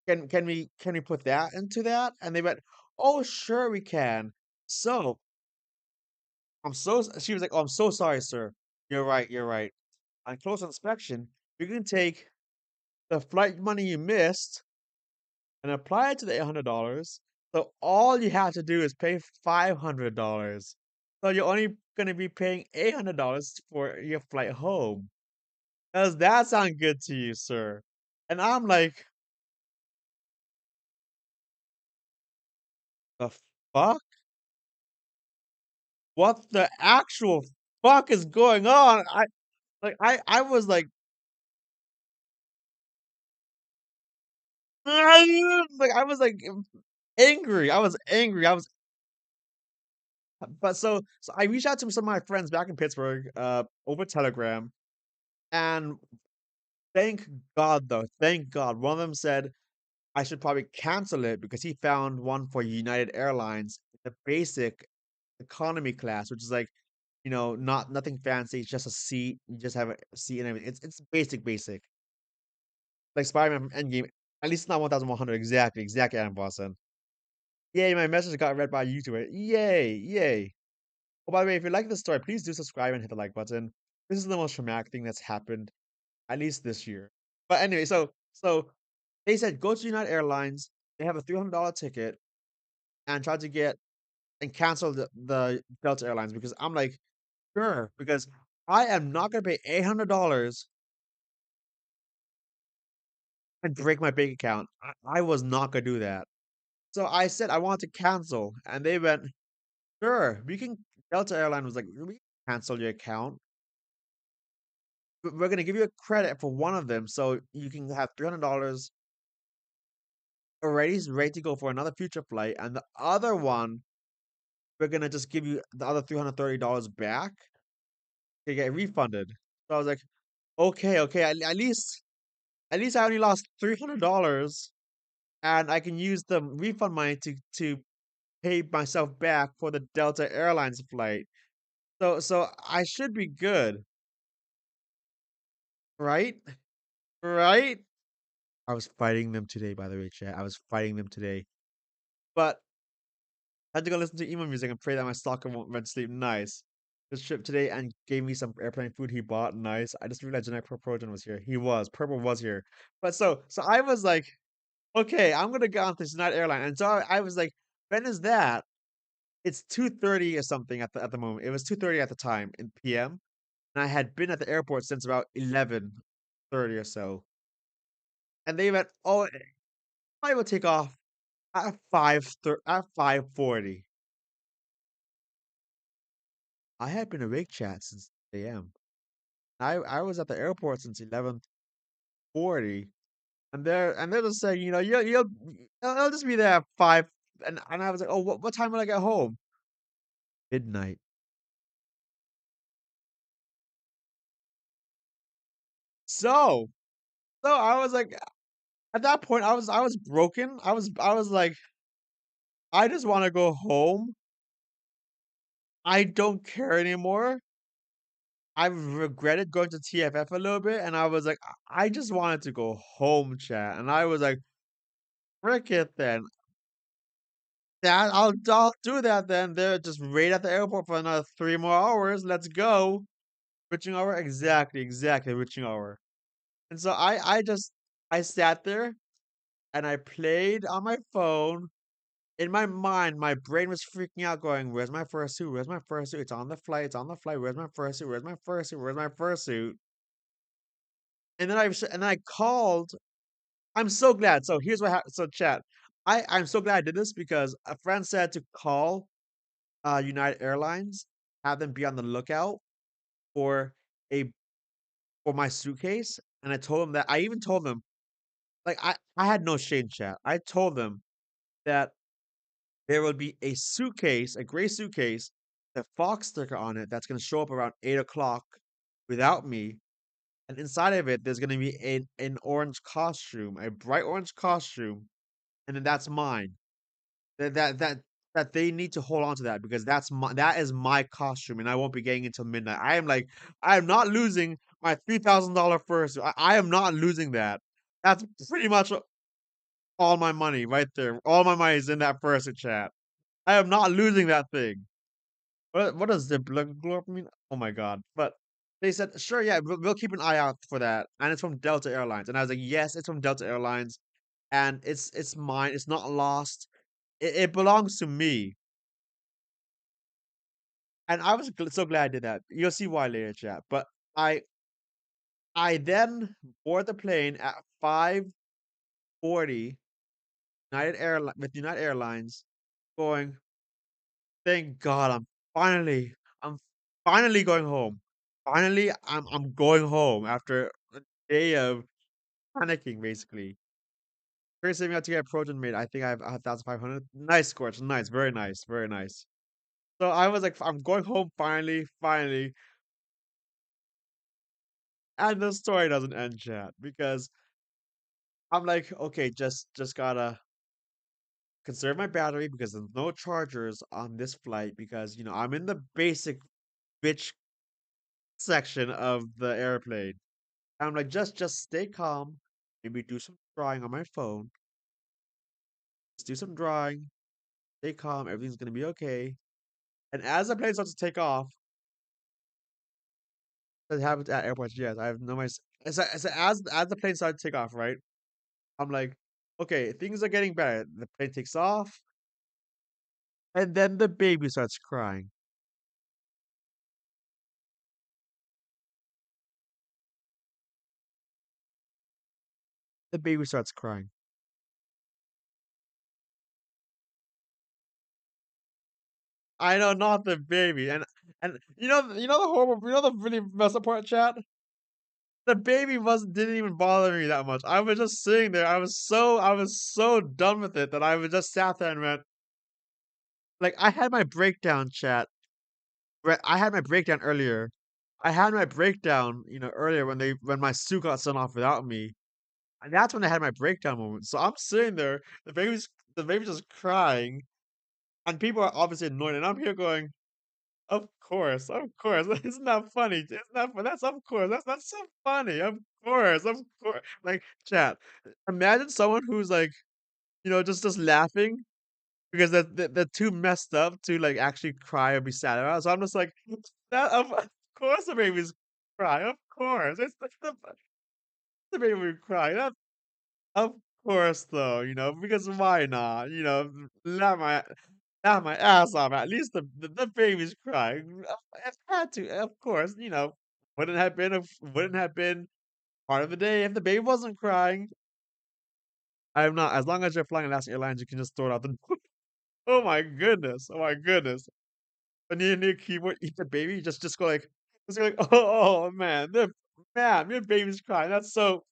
Can we put that into that? And they went, oh sure we can. So she was like, oh, I'm so sorry, sir. You're right, you're right. On close inspection, you can take the flight money you missed and apply it to the $800. So all you have to do is pay $500. So you're only gonna be paying $800 for your flight home. Does that sound good to you, sir? And I'm like, the fuck? What the actual fuck is going on? I was like I was like angry. I was angry. But so I reached out to some of my friends back in Pittsburgh, over Telegram, and thank God though, thank God, one of them said I should probably cancel it because he found one for United Airlines, the basic economy class, which is like, not nothing fancy, it's just a seat. You just have a seat and everything. It's basic. Like Spider-Man from Endgame, at least not 1,100 exactly, Adam Boston. Yay, my message got read by a YouTuber. Yay. Oh, by the way, if you like this story, please do subscribe and hit the like button. This is the most traumatic thing that's happened, at least this year. But anyway, so they said go to United Airlines. They have a $300 ticket and try to get and cancel the Delta Airlines because I'm like, sure, because I am not gonna pay $800 and break my bank account. I was not gonna do that. So I said I want to cancel, and they went, sure, we can. Delta Airline was like, we can cancel your account. But we're gonna give you a credit for one of them, so you can have $300 already ready to go for another future flight, and the other one we're gonna just give you the other $330 back to get refunded. So I was like, okay, at least I only lost $300, and I can use the refund money to pay myself back for the Delta Airlines flight. So I should be good, right? Right? I was fighting them today, by the way, chat. I was fighting them today. But I had to go listen to emo music and pray that my stalker won't run to sleep. Nice. This trip today and gave me some airplane food he bought. Nice. I just realized Genetic Progen was here. He was. Purple was here. But so I was like, okay, I'm gonna go on this United Airline. And so I was like, when is that? It's 2:30 or something at the moment. It was 2:30 at the time in PM. And I had been at the airport since about 11:30 or so. And they went, oh, I will take off at 5:40. I had been awake chat since AM. I was at the airport since 11:40, and they're just saying, you'll just be there at 5, and I was like, oh, what time will I get home? Midnight. So so I was like, at that point, I was broken. I was like, I just want to go home. I don't care anymore. I regretted going to TFF a little bit, and I was like, I just wanted to go home, chat. And I was like, frick it then. That I'll do that then. They're just wait at the airport for another 3 more hours. Let's go. Witching hour, exactly, exactly, witching hour. And so I sat there and I played on my phone. In my mind, my brain was freaking out, going, "Where's my fursuit? Where's my fursuit? It's on the flight. It's on the flight. Where's my fursuit? Where's my fursuit? Where's my fursuit?" And then I called. I'm so glad. So here's what happened. So chat, I'm so glad I did this because a friend said to call United Airlines, have them be on the lookout for a for my suitcase. And I told them that I even told them like I had no shame, chat. I told them that there would be a suitcase, a gray suitcase, the Fox sticker on it that's gonna show up around 8 o'clock without me. And inside of it, there's gonna be an orange costume, a bright orange costume, and then that's mine. That that that that they need to hold on to that because that is my costume, and I won't be getting it until midnight. I am not losing my $3,000 first. I am not losing that. That's pretty much all my money right there. All my money is in that first chat. I am not losing that thing. What does the blood glorp mean? Oh my god! But they said, sure, yeah, we'll keep an eye out for that, and it's from Delta Airlines. And I was like, yes, it's from Delta Airlines, and it's mine. It's not lost. It belongs to me. And I was so glad I did that. You'll see why later, chat. But I I then board the plane at 5:40 United Airlines, going, thank God I'm finally going home. Finally, I'm going home after a day of panicking basically. First saving out to get protein made. I think I have 1,500. Nice scorch. Nice. Very nice. Very nice. So I was like, I'm going home finally, finally. And the story doesn't end, chat, because I'm like, okay, just gotta conserve my battery because there's no chargers on this flight because I'm in the basic bitch section of the airplane. I'm like, just stay calm, maybe do some drawing on my phone, just do some drawing, stay calm, everything's gonna be okay. And as the plane starts to take off, that happens at airports, yes, I have no my as the plane started to take off, right? I'm like, okay, things are getting better. The plane takes off, and then the baby starts crying. The baby starts crying. I know, not the baby. And the really messed up part, chat? The baby wasn't didn't even bother me that much. I was just sitting there. I was so done with it that I was just sat there and went like I had my breakdown, chat. I had my breakdown earlier. I had my breakdown, earlier when my suit got sent off without me. And that's when I had my breakdown moment. So I'm sitting there, the baby's just crying, and people are obviously annoyed, and I'm here going, of course, of course. Isn't that funny? Isn't that fun? That's of course. That's so funny. Of course, of course. Like chat. Imagine someone who's like, just laughing because they're too messed up to like actually cry or be sad about. It. So I'm just like, that of course the baby's cry. Of course, the baby will cry. Of course, though, because why not? Laugh my ass off. At least the baby's crying. It had to, of course. Wouldn't have been part of the day if the baby wasn't crying. I'm not. As long as you're flying Alaska Airlines, you can just throw it out the door. Oh my goodness. Oh my goodness. When you need a keyboard, eat the baby. Just go like, oh man, man, your baby's crying. That's so.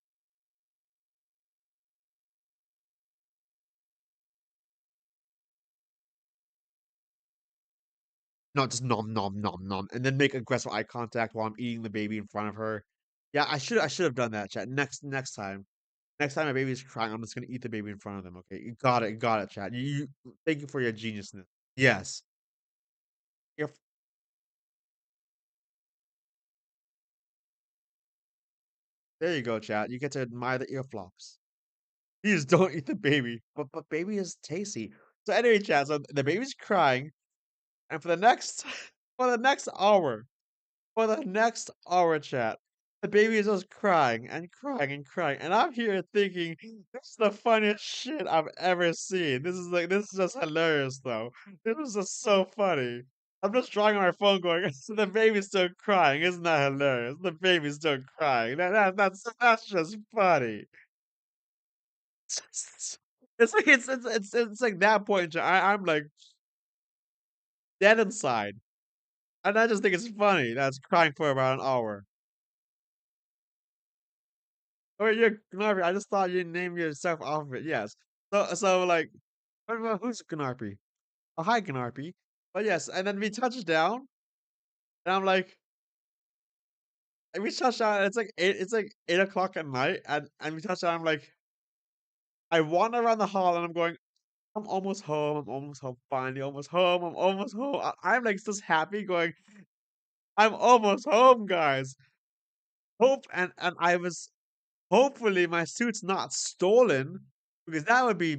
Not just nom nom nom nom, and then make aggressive eye contact while I'm eating the baby in front of her. Yeah, I should have done that, chat. Next time. Next time my baby's crying, I'm just gonna eat the baby in front of them, okay? You got it, chat. Thank you for your geniusness. Yes. You're, there you go, chat. You get to admire the ear flops. You just don't eat the baby. But baby is tasty. So anyway, chat, so the baby's crying, and for the next for the next hour, For the next hour, chat, the baby is just crying and crying and crying, and I'm here thinking this is the funniest shit I've ever seen. This is just hilarious though. This is just so funny. I'm just drawing on my phone going, so the baby's still crying. Isn't that hilarious? The baby's still crying. That's just funny. It's like that point. I'm like dead inside, and I just think it's funny. That's crying for about an hour. Oh, you're Gnarby. I just thought you'd name yourself off of it. Yes. Like, who's Gnarpy? Oh, hi, Gnarpy. But yes, and then we touch down, and I'm like, and we touch down, and it's like 8 o'clock at night, and we touch down. I'm like, I wander around the hall, and I'm going, I'm almost home. I'm almost home. Finally, almost home. I'm almost home. I'm like just happy, going, I'm almost home, guys. And I was hopefully my suit's not stolen because that would be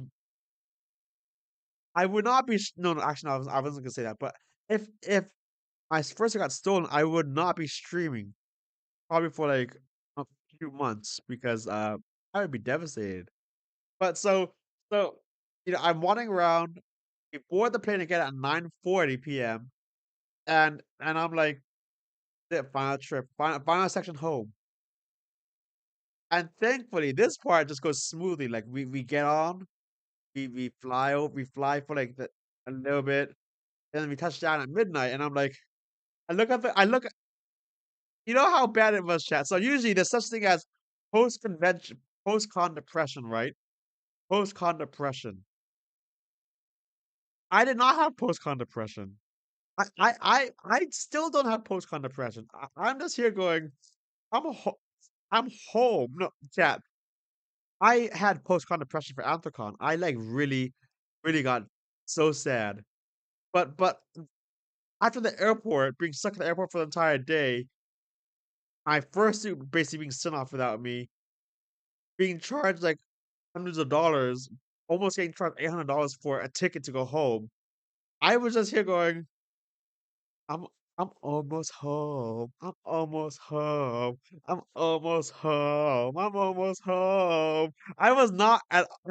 I would not be no, no, actually, no, I wasn't gonna say that, but if my first got stolen, I would not be streaming probably for like a few months because I would be devastated. But so I'm wandering around. We board the plane again at 9:40 p.m. and I'm like, the final trip, final section home. And thankfully, this part just goes smoothly. Like we get on, we fly for like a little bit, and then we touch down at midnight, and I'm like. I look you know how bad it was, chat. So usually there's such thing as post-convention, post-con depression, right? Post-con depression. I did not have post-con depression. I still don't have post-con depression. I'm just here going, I'm home. No, chat. I had post-con depression for Anthrocon. I like really got so sad. But after the airport, being stuck at the airport for the entire day, my first suit basically being sent off without me, being charged like hundreds of dollars, almost getting charged $800 for a ticket to go home. I was just here going, I'm I'm almost home. I'm almost home. I'm almost home. I'm almost home. I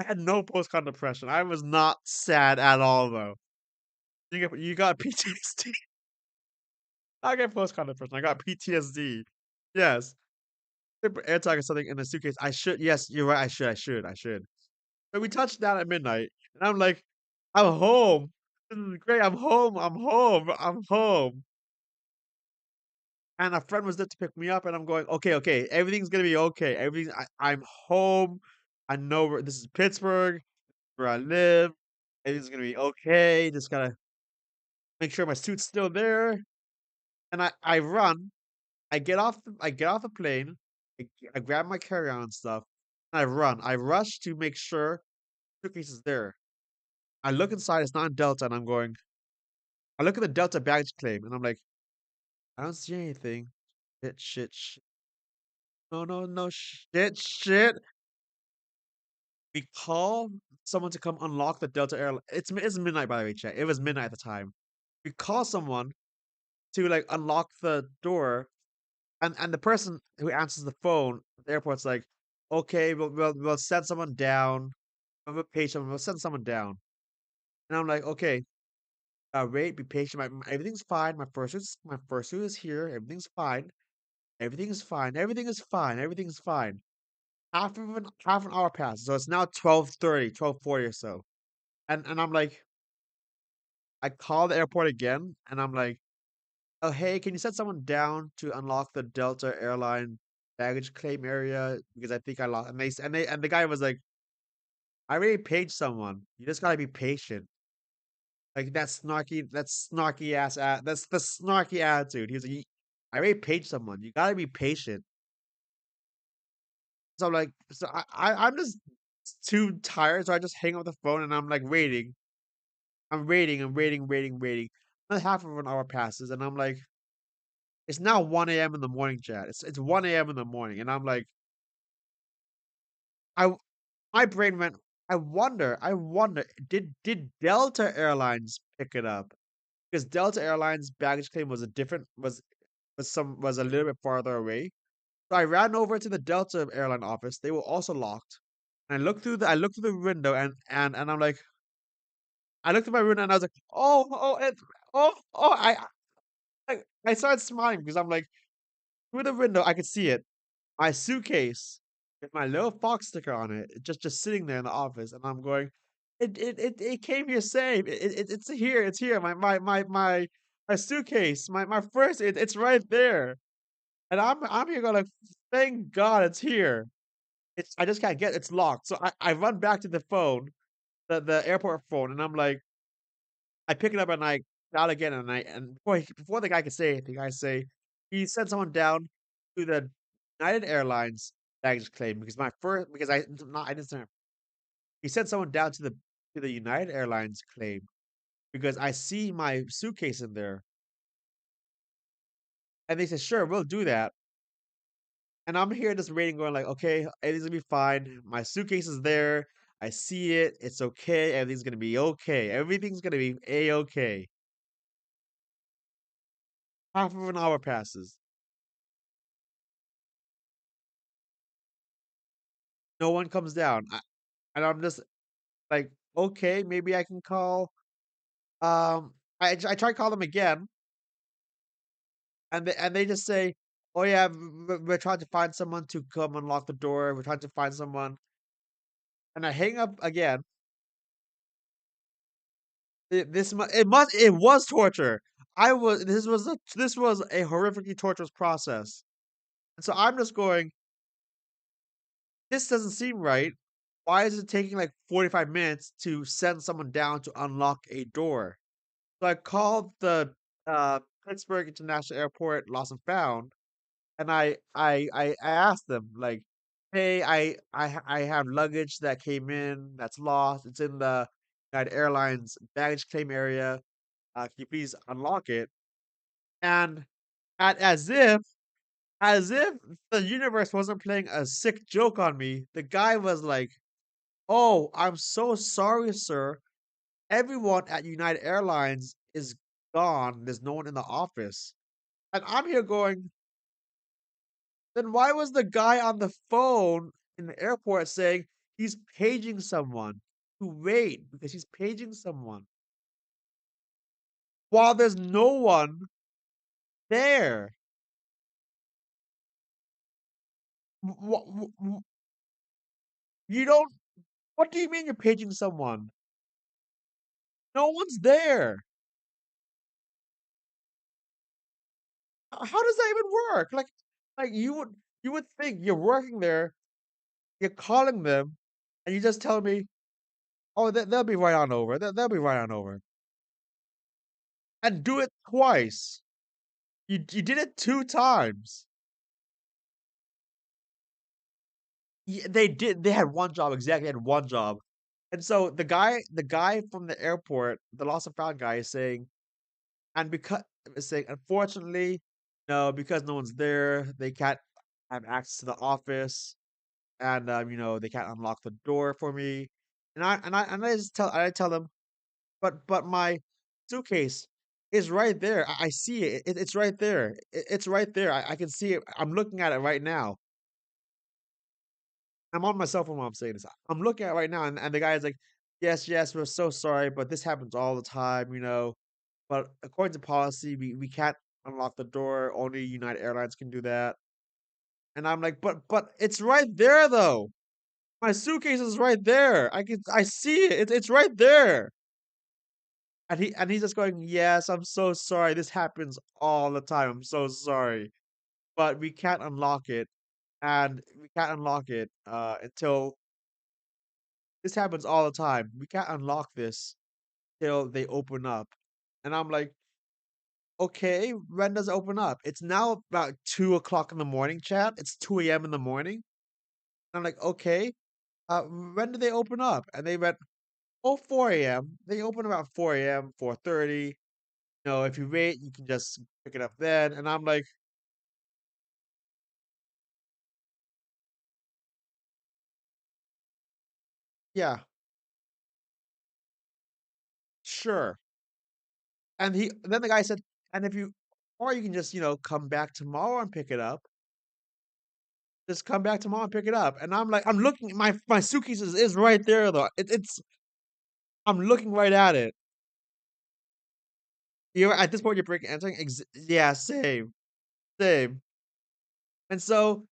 had no post-con depression. I was not sad at all though. You got PTSD. I got post-con depression. I got PTSD. Yes. Air tag or something in the suitcase. I should. Yes, you're right. I should. But we touched down at midnight, and I'm like, I'm home. This is great. I'm home. I'm home. I'm home. And a friend was there to pick me up, and I'm going, okay. Everything's gonna be okay. I'm home. I know where this is Pittsburgh, where I live. Everything's gonna be okay. Just gotta make sure my suit's still there. And I run. I get off the plane. I grab my carry-on stuff. And I run. I rush to make sure suitcase is there. I look inside. It's not in Delta, and I'm going. I look at the Delta baggage claim and I'm like, I don't see anything. Shit. No, shit. We call someone to come unlock the Delta airline. It's midnight, by the way, chat. It was midnight at the time. We call someone to like unlock the door, and the person who answers the phone at the airport's like, okay, we'll send someone down. We'll pay someone. We'll send someone down. And I'm like, okay, wait, be patient. Everything's fine. My first suit is here. Everything's fine. Everything is fine. Everything is fine. Everything's fine. Half an hour passes, so it's now 12:30, 12:40 or so. And I'm like, I call the airport again, and I'm like, oh hey, can you send someone down to unlock the Delta airline baggage claim area because I think I lost. And the guy was like, I already paid someone. You just gotta be patient. Like that's the snarky attitude. He was like, I already paid someone. You gotta be patient. So I'm like, I'm just too tired, so I just hang up the phone and I'm like waiting. I'm waiting. Another half of an hour passes, and I'm like, it's now 1 a.m. in the morning, Chad. It's 1 a.m. in the morning, and I'm like, I my brain went, I wonder, did Delta Airlines pick it up? Because Delta Airlines baggage claim was a different was was a little bit farther away. So I ran over to the Delta airline office. They were also locked. And I looked through the window and I'm like, I looked at my window and I was like, I started smiling because I'm like, through the window, I could see it. My suitcase with my little fox sticker on it, just sitting there in the office, and I'm going, it came here safe. It's here. It's here. My suitcase. My first. It's right there. And I'm here going like, thank God it's here. It's I just can't get it's locked. So I run back to the phone, the airport phone, and I'm like, I pick it up and I dial again, and before the guy could say anything, I say, he sent someone down to the United Airlines baggage claim because my first because I not I didn't send he sent someone down to the United Airlines claim because I see my suitcase in there, and they said, "Sure, we'll do that." And I'm here just waiting, going like, "Okay, everything's gonna be fine. My suitcase is there. I see it. It's okay. Everything's gonna be okay. Everything's gonna be a-okay." Half of an hour passes. No one comes down. And I'm just like, okay, maybe I can call. I try to call them again, and they just say, "Oh yeah, we're trying to find someone to come unlock the door. We're trying to find someone." And I hang up again. It was torture. I was this was a horrifically torturous process, and so I'm just going. This doesn't seem right. Why is it taking like 45 minutes to send someone down to unlock a door? So I called the Pittsburgh International Airport Lost and Found, and I asked them like, "Hey, I have luggage that came in that's lost. It's in the United Airlines baggage claim area. Can you please unlock it?" And at, as if the universe wasn't playing a sick joke on me, the guy was like, "Oh, I'm so sorry, sir. Everyone at United Airlines is gone. There's no one in the office." And I'm here going, then why was the guy on the phone in the airport saying he's paging someone to wait because he's paging someone while there's no one there? You don't, what do you mean you're paging someone? No one's there. How does that even work? Like you would think you're working there, you're calling them, and you just tell me, oh, they'll be right on over. They'll be right on over. And do it twice. You did it 2 times. They did. They had one job exactly. Had one job, and so the guy from the airport, the lost and found guy, is saying, and because is saying, unfortunately, no, because no one's there, they can't have access to the office, and they can't unlock the door for me. And I tell them, but my suitcase is right there. I see it. It's right there. It's right there. I can see it. I'm looking at it right now. I'm on my cell phone while I'm saying this. I'm looking at it right now, and the guy is like, "Yes, yes, we're so sorry, but this happens all the time, you know. But according to policy, we can't unlock the door. Only United Airlines can do that." And I'm like, but it's right there though. My suitcase is right there. I see it. It's right there." And he's just going, "Yes, I'm so sorry. This happens all the time. I'm so sorry, but we can't unlock it, and we can't unlock it until this happens all the time. We can't unlock this till they open up." And I'm like, "Okay, when does it open up?" It's now about 2 o'clock in the morning, chat. It's 2 a.m. in the morning. I'm like, "Okay, when do they open up?" And they went, "Oh, 4 a.m. They open about 4 a.m., 4:30. If you wait, you can just pick it up then." And I'm like, "Yeah, sure." And then the guy said, "And if you or you can just, come back tomorrow and pick it up. Just come back tomorrow and pick it up. And I'm like, I'm looking, my suitcase is right there though. I'm looking right at it. You're at this point, you're breaking entering. Yeah, same, same. And so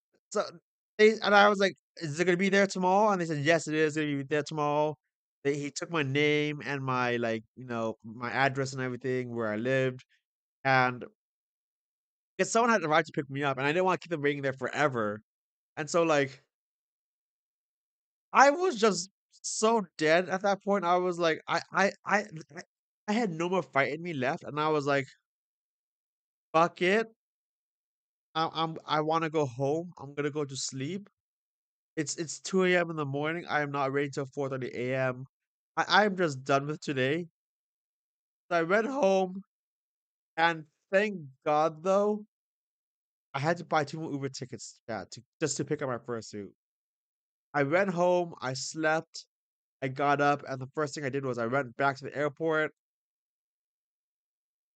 I was like, "Is it gonna be there tomorrow?" And they said, "Yes, it is gonna be there tomorrow." He took my name and my like, my address and everything where I lived, and because someone had arrived to pick me up, and I didn't want to keep them waiting there forever. And so like, I was just so dead at that point. I was like, I had no more fight in me left, and I was like, "Fuck it, I want to go home. I'm gonna go to sleep." It's 2 a.m. in the morning. I am not ready till 4:30 a.m. I'm just done with today. So I went home, and thank God though, I had to buy 2 more Uber tickets, yeah, just to pick up my fursuit. I went home, I slept, I got up, and the first thing I did was I went back to the airport,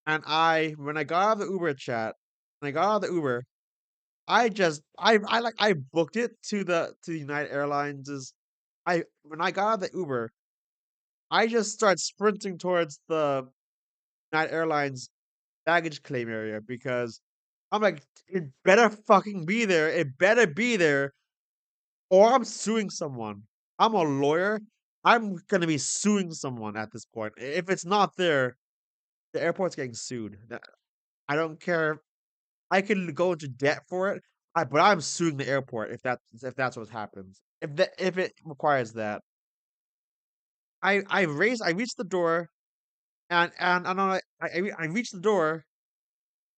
and when I got out of the Uber chat, when I got out of the Uber, I booked it to the United Airlines'. I When I got out of the Uber, I just started sprinting towards the United Airlines baggage claim area because I'm like, it better fucking be there. It better be there, or I'm suing someone. I'm a lawyer. I'm gonna be suing someone at this point. If it's not there, the airport's getting sued. I don't care. I can go into debt for it. But I'm suing the airport if that's what happens. If it requires that. I reached the door, and I reach the door.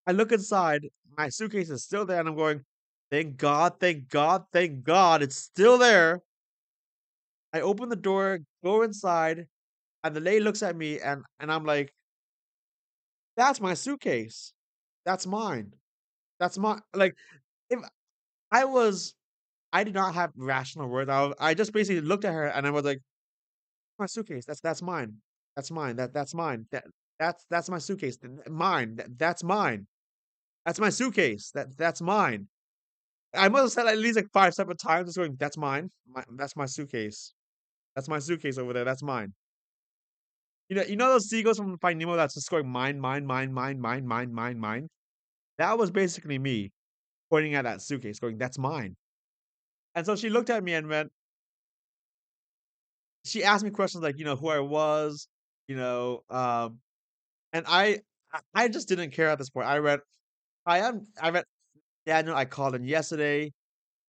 I look inside, my suitcase is still there, and I'm going, "Thank God, thank God, thank God, it's still there." I open the door, go inside, and the lady looks at me, and I'm like, "That's my suitcase. That's mine. That's my," like, if I was I did not have rational words. I just basically looked at her, and I was like, "My suitcase. That's mine. That's mine. That's mine. That's my suitcase. Mine. That's mine. That's my suitcase. That's mine." I must have said at least like 5 separate times, just going, "That's mine. That's my suitcase. That's my suitcase over there. That's mine." You know those seagulls from Finding Nemo that's just going, "Mine, mine, mine, mine, mine, mine, mine, mine." That was basically me pointing at that suitcase, going, "That's mine." And so she looked at me and she asked me questions like, who I was, you know, and I just didn't care at this point. I went, "Daniel, I called in yesterday,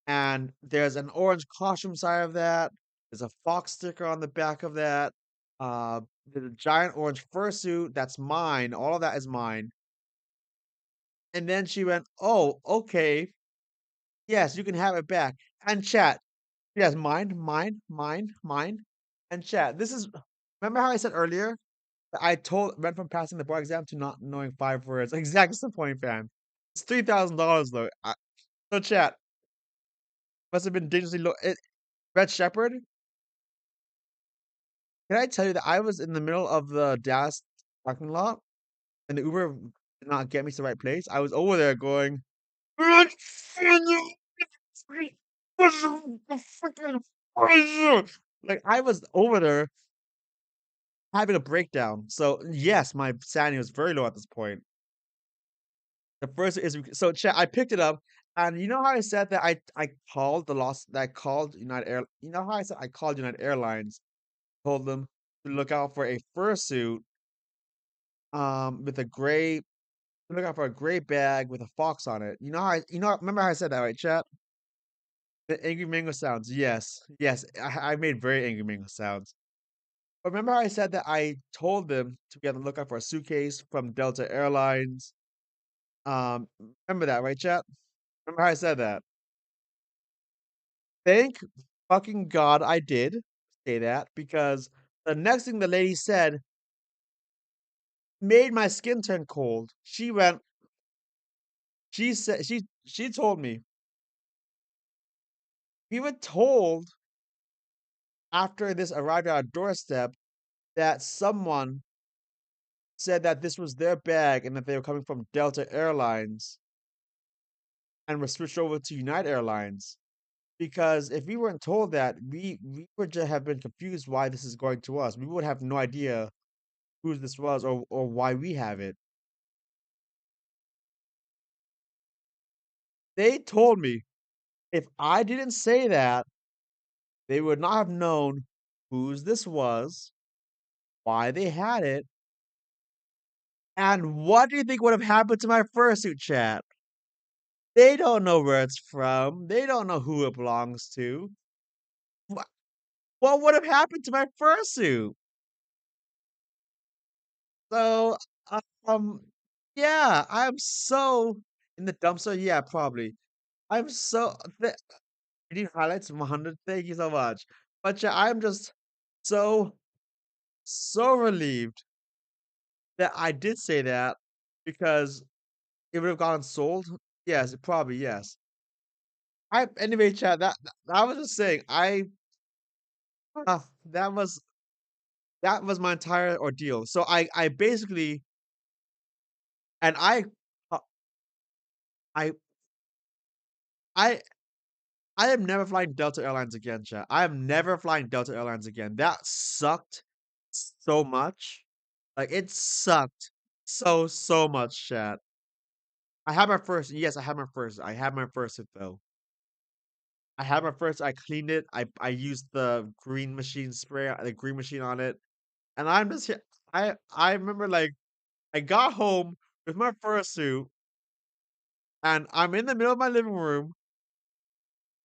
and there's an orange costume side of that. There's a fox sticker on the back of that. There's a giant orange fursuit that's mine. All of that is mine." And then she went, "Oh, okay. Yes, you can have it back." And chat, yes, mine, mine, mine, mine. And chat, this is remember how I said earlier that I went from passing the bar exam to not knowing 5 words. Exactly the point, fam. It's $3,000 though. So chat must have been dangerously low. Red Shepherd. Can I tell you that I was in the middle of the Dallas parking lot and the Uber did not get me to the right place? I was over there going, "Red freaking like I was over there having a breakdown. So yes, my sanity was very low at this point. The first is so chat. I picked it up, and you know how I said that I called the lost that I called United Air. You know how I said I called United Airlines, told them to look out for a fursuit, with a gray look out for a gray bag with a fox on it. Remember how I said that, right, chat? The angry mango sounds. Yes, yes. I made very angry mango sounds. But remember how I said that I told them to be on the lookout for a suitcase from Delta Airlines? Remember that, right, chat? Remember how I said that? Thank fucking God I did say that because the next thing the lady said made my skin turn cold. She told me, we were told after this arrived at our doorstep that someone said that this was their bag and that they were coming from Delta Airlines and were switched over to United Airlines. Because if we weren't told that, we would just have been confused why this is going to us. We would have no idea who this was or why we have it. They told me if I didn't say that, they would not have known whose this was, why they had it, and what do you think would have happened to my fursuit, chat? They don't know where it's from. They don't know who it belongs to. Wha- What would have happened to my fursuit? So, um, yeah, I'm so in the dumpster. Yeah, probably. I'm so. You need highlights 100. Thank you so much. But yeah, I'm just so so relieved that I did say that because it would have gotten sold. Yes, probably yes. I anyway, chat. I was just saying. That was my entire ordeal. So I basically and uh, I I I am never flying Delta Airlines again, chat. I am never flying Delta Airlines again. That sucked so much. Like it sucked so much, chat. I had my first. Yes, I had my first. I had my first hit though. I had my first. I cleaned it. I used the green machine spray, the green machine on it, and I'm just here. I remember like I got home with my fursuit, and I'm in the middle of my living room,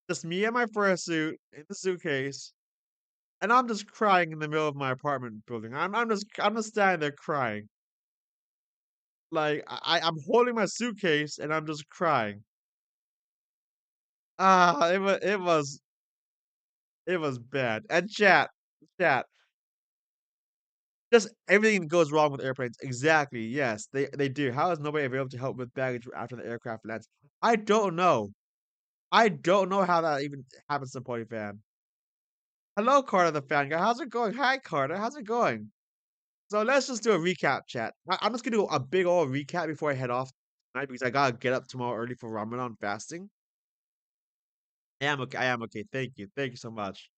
just me and my fursuit in the suitcase, and I'm just crying in the middle of my apartment building. I'm just standing there crying. Like I'm holding my suitcase and I'm just crying. It was bad. And chat, just everything goes wrong with airplanes. Exactly. Yes, they do. How is nobody available to help with baggage after the aircraft lands? I don't know. I don't know how that even happens to Pony Fan. Hello, Carter the fan guy. How's it going? Hi, Carter. How's it going? So let's just do a recap, chat. I'm just gonna do a big old recap before I head off tonight because I gotta get up tomorrow early for Ramadan fasting. I am okay. I am okay. Thank you. Thank you so much.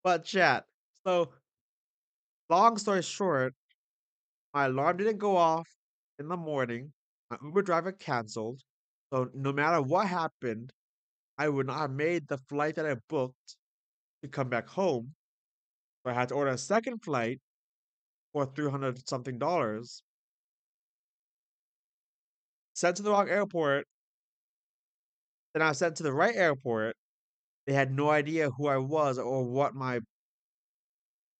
But chat. So long story short, my alarm didn't go off in the morning. My Uber driver canceled. So no matter what happened, I would not have made the flight that I booked to come back home. So I had to order a second flight for 300 something dollars. Sent to the wrong airport. Then I was sent to the right airport. They had no idea who I was or what my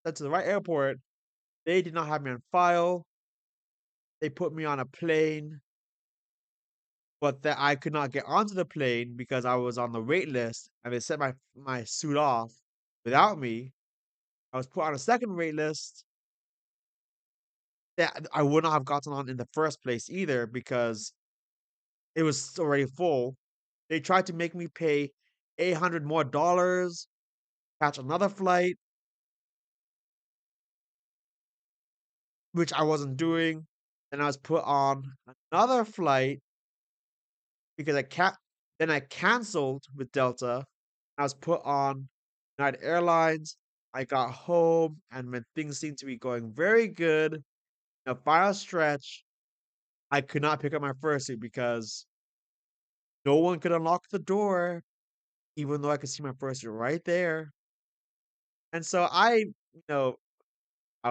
sent to the right airport. They did not have me on file. They put me on a plane, but that I could not get onto the plane because I was on the wait list and they sent my suit off without me. I was put on a second wait list that I would not have gotten on in the first place either because it was already full. They tried to make me pay 800 more dollars, catch another flight, which I wasn't doing. Then I was put on another flight because I canceled with Delta. I was put on United Airlines. I got home, and when things seemed to be going very good, in the final stretch, I could not pick up my fursuit because no one could unlock the door, even though I could see my fursuit right there. And so I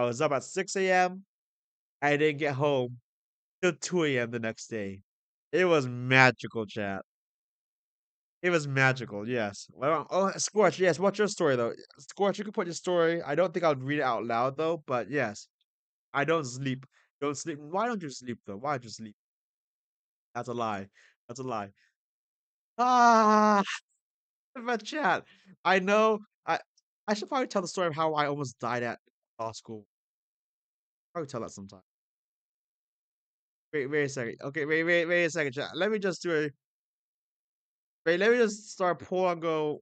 was up at 6 a.m. I didn't get home till 2 a.m. the next day. It was magical, chat. It was magical, yes. Well, oh, Scorch, yes. What's your story though? Scorch, you can put your story. I don't think I'll read it out loud though, but yes, I don't sleep. Don't sleep. Why don't you sleep though? Why don't you sleep? That's a lie. That's a lie. Ah, but chat. I know. I should probably tell the story of how I almost died at law school. Probably tell that sometime. Wait a second. Okay, wait a second, chat. Let me just do a wait. Let me just start poll and go.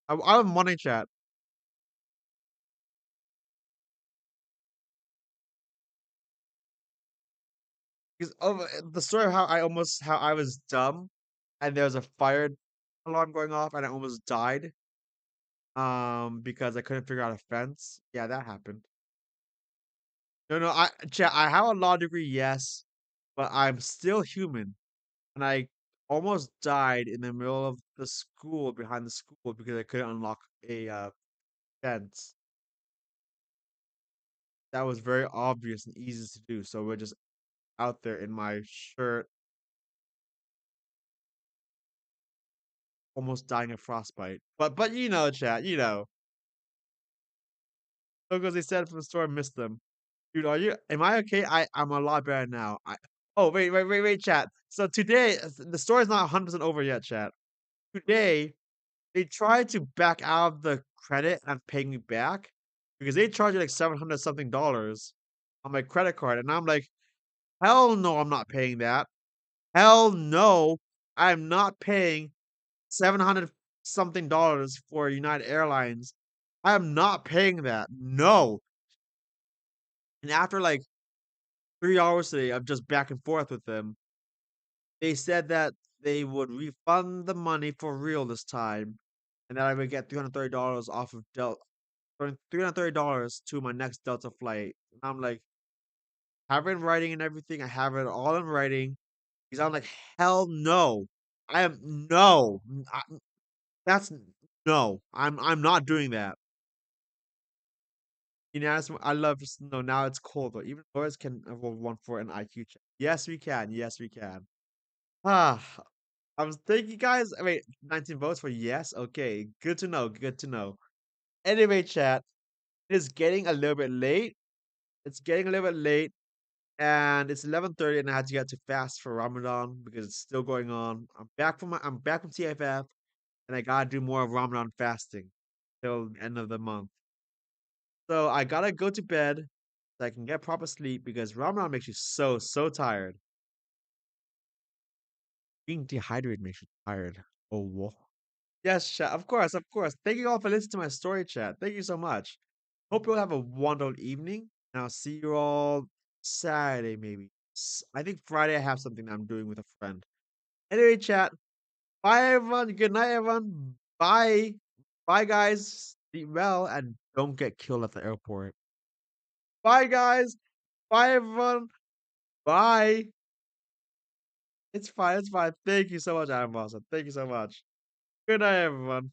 I'm money chat. Because of the story of how I was dumb, and there was a fire alarm going off, and I almost died. Because I couldn't figure out a fence. Yeah, that happened. No, no, I have a law degree, yes, but I'm still human, and I almost died in the middle of the school behind the school because I couldn't unlock a fence. That was very obvious and easy to do. So we're just out there in my shirt, almost dying of frostbite. But you know, chat, you know, because they said from the store, missed them. Dude, are you? Am I okay? I'm a lot better now. Oh, wait, chat. So today, the story's not 100% over yet, chat. Today, they tried to back out of the credit and pay me back because they charged me like 700 something dollars on my credit card, and I'm like, hell no, I'm not paying that. Hell no, I'm not paying 700 something dollars for United Airlines. I am not paying that. No. And after like 3 hours today of just back and forth with them, they said that they would refund the money for real this time, and that I would get $330 off of $330 to my next Delta flight. And I'm like, have it in writing and everything. I have it all in writing. Because I'm like, hell no. I am no. That's no. I'm not doing that. You know, I love snow. Now it's cold though. Even boys can roll one for an IQ check. Yes, we can. Yes, we can. Ah, I was thinking, guys. Wait, 19 votes for yes. Okay, good to know. Good to know. Anyway, chat, it's getting a little bit late. It's getting a little bit late, and it's 11:30, and I had to get to fast for Ramadan because it's still going on. I'm back from TFF, and I gotta do more of Ramadan fasting till the end of the month. So I gotta go to bed so I can get proper sleep because Ramadan makes you so tired. Being dehydrated makes you tired. Oh, whoa. Yes, chat. Of course, of course. Thank you all for listening to my story, chat. Thank you so much. Hope you all have a wonderful evening. And I'll see you all Saturday, maybe. I think Friday I have something I'm doing with a friend. Anyway, chat. Bye, everyone. Good night, everyone. Bye. Bye, guys. Sleep well and don't get killed at the airport. Bye, guys. Bye, everyone. Bye. It's fine. It's fine. Thank you so much, Adam Boston. Thank you so much. Good night, everyone.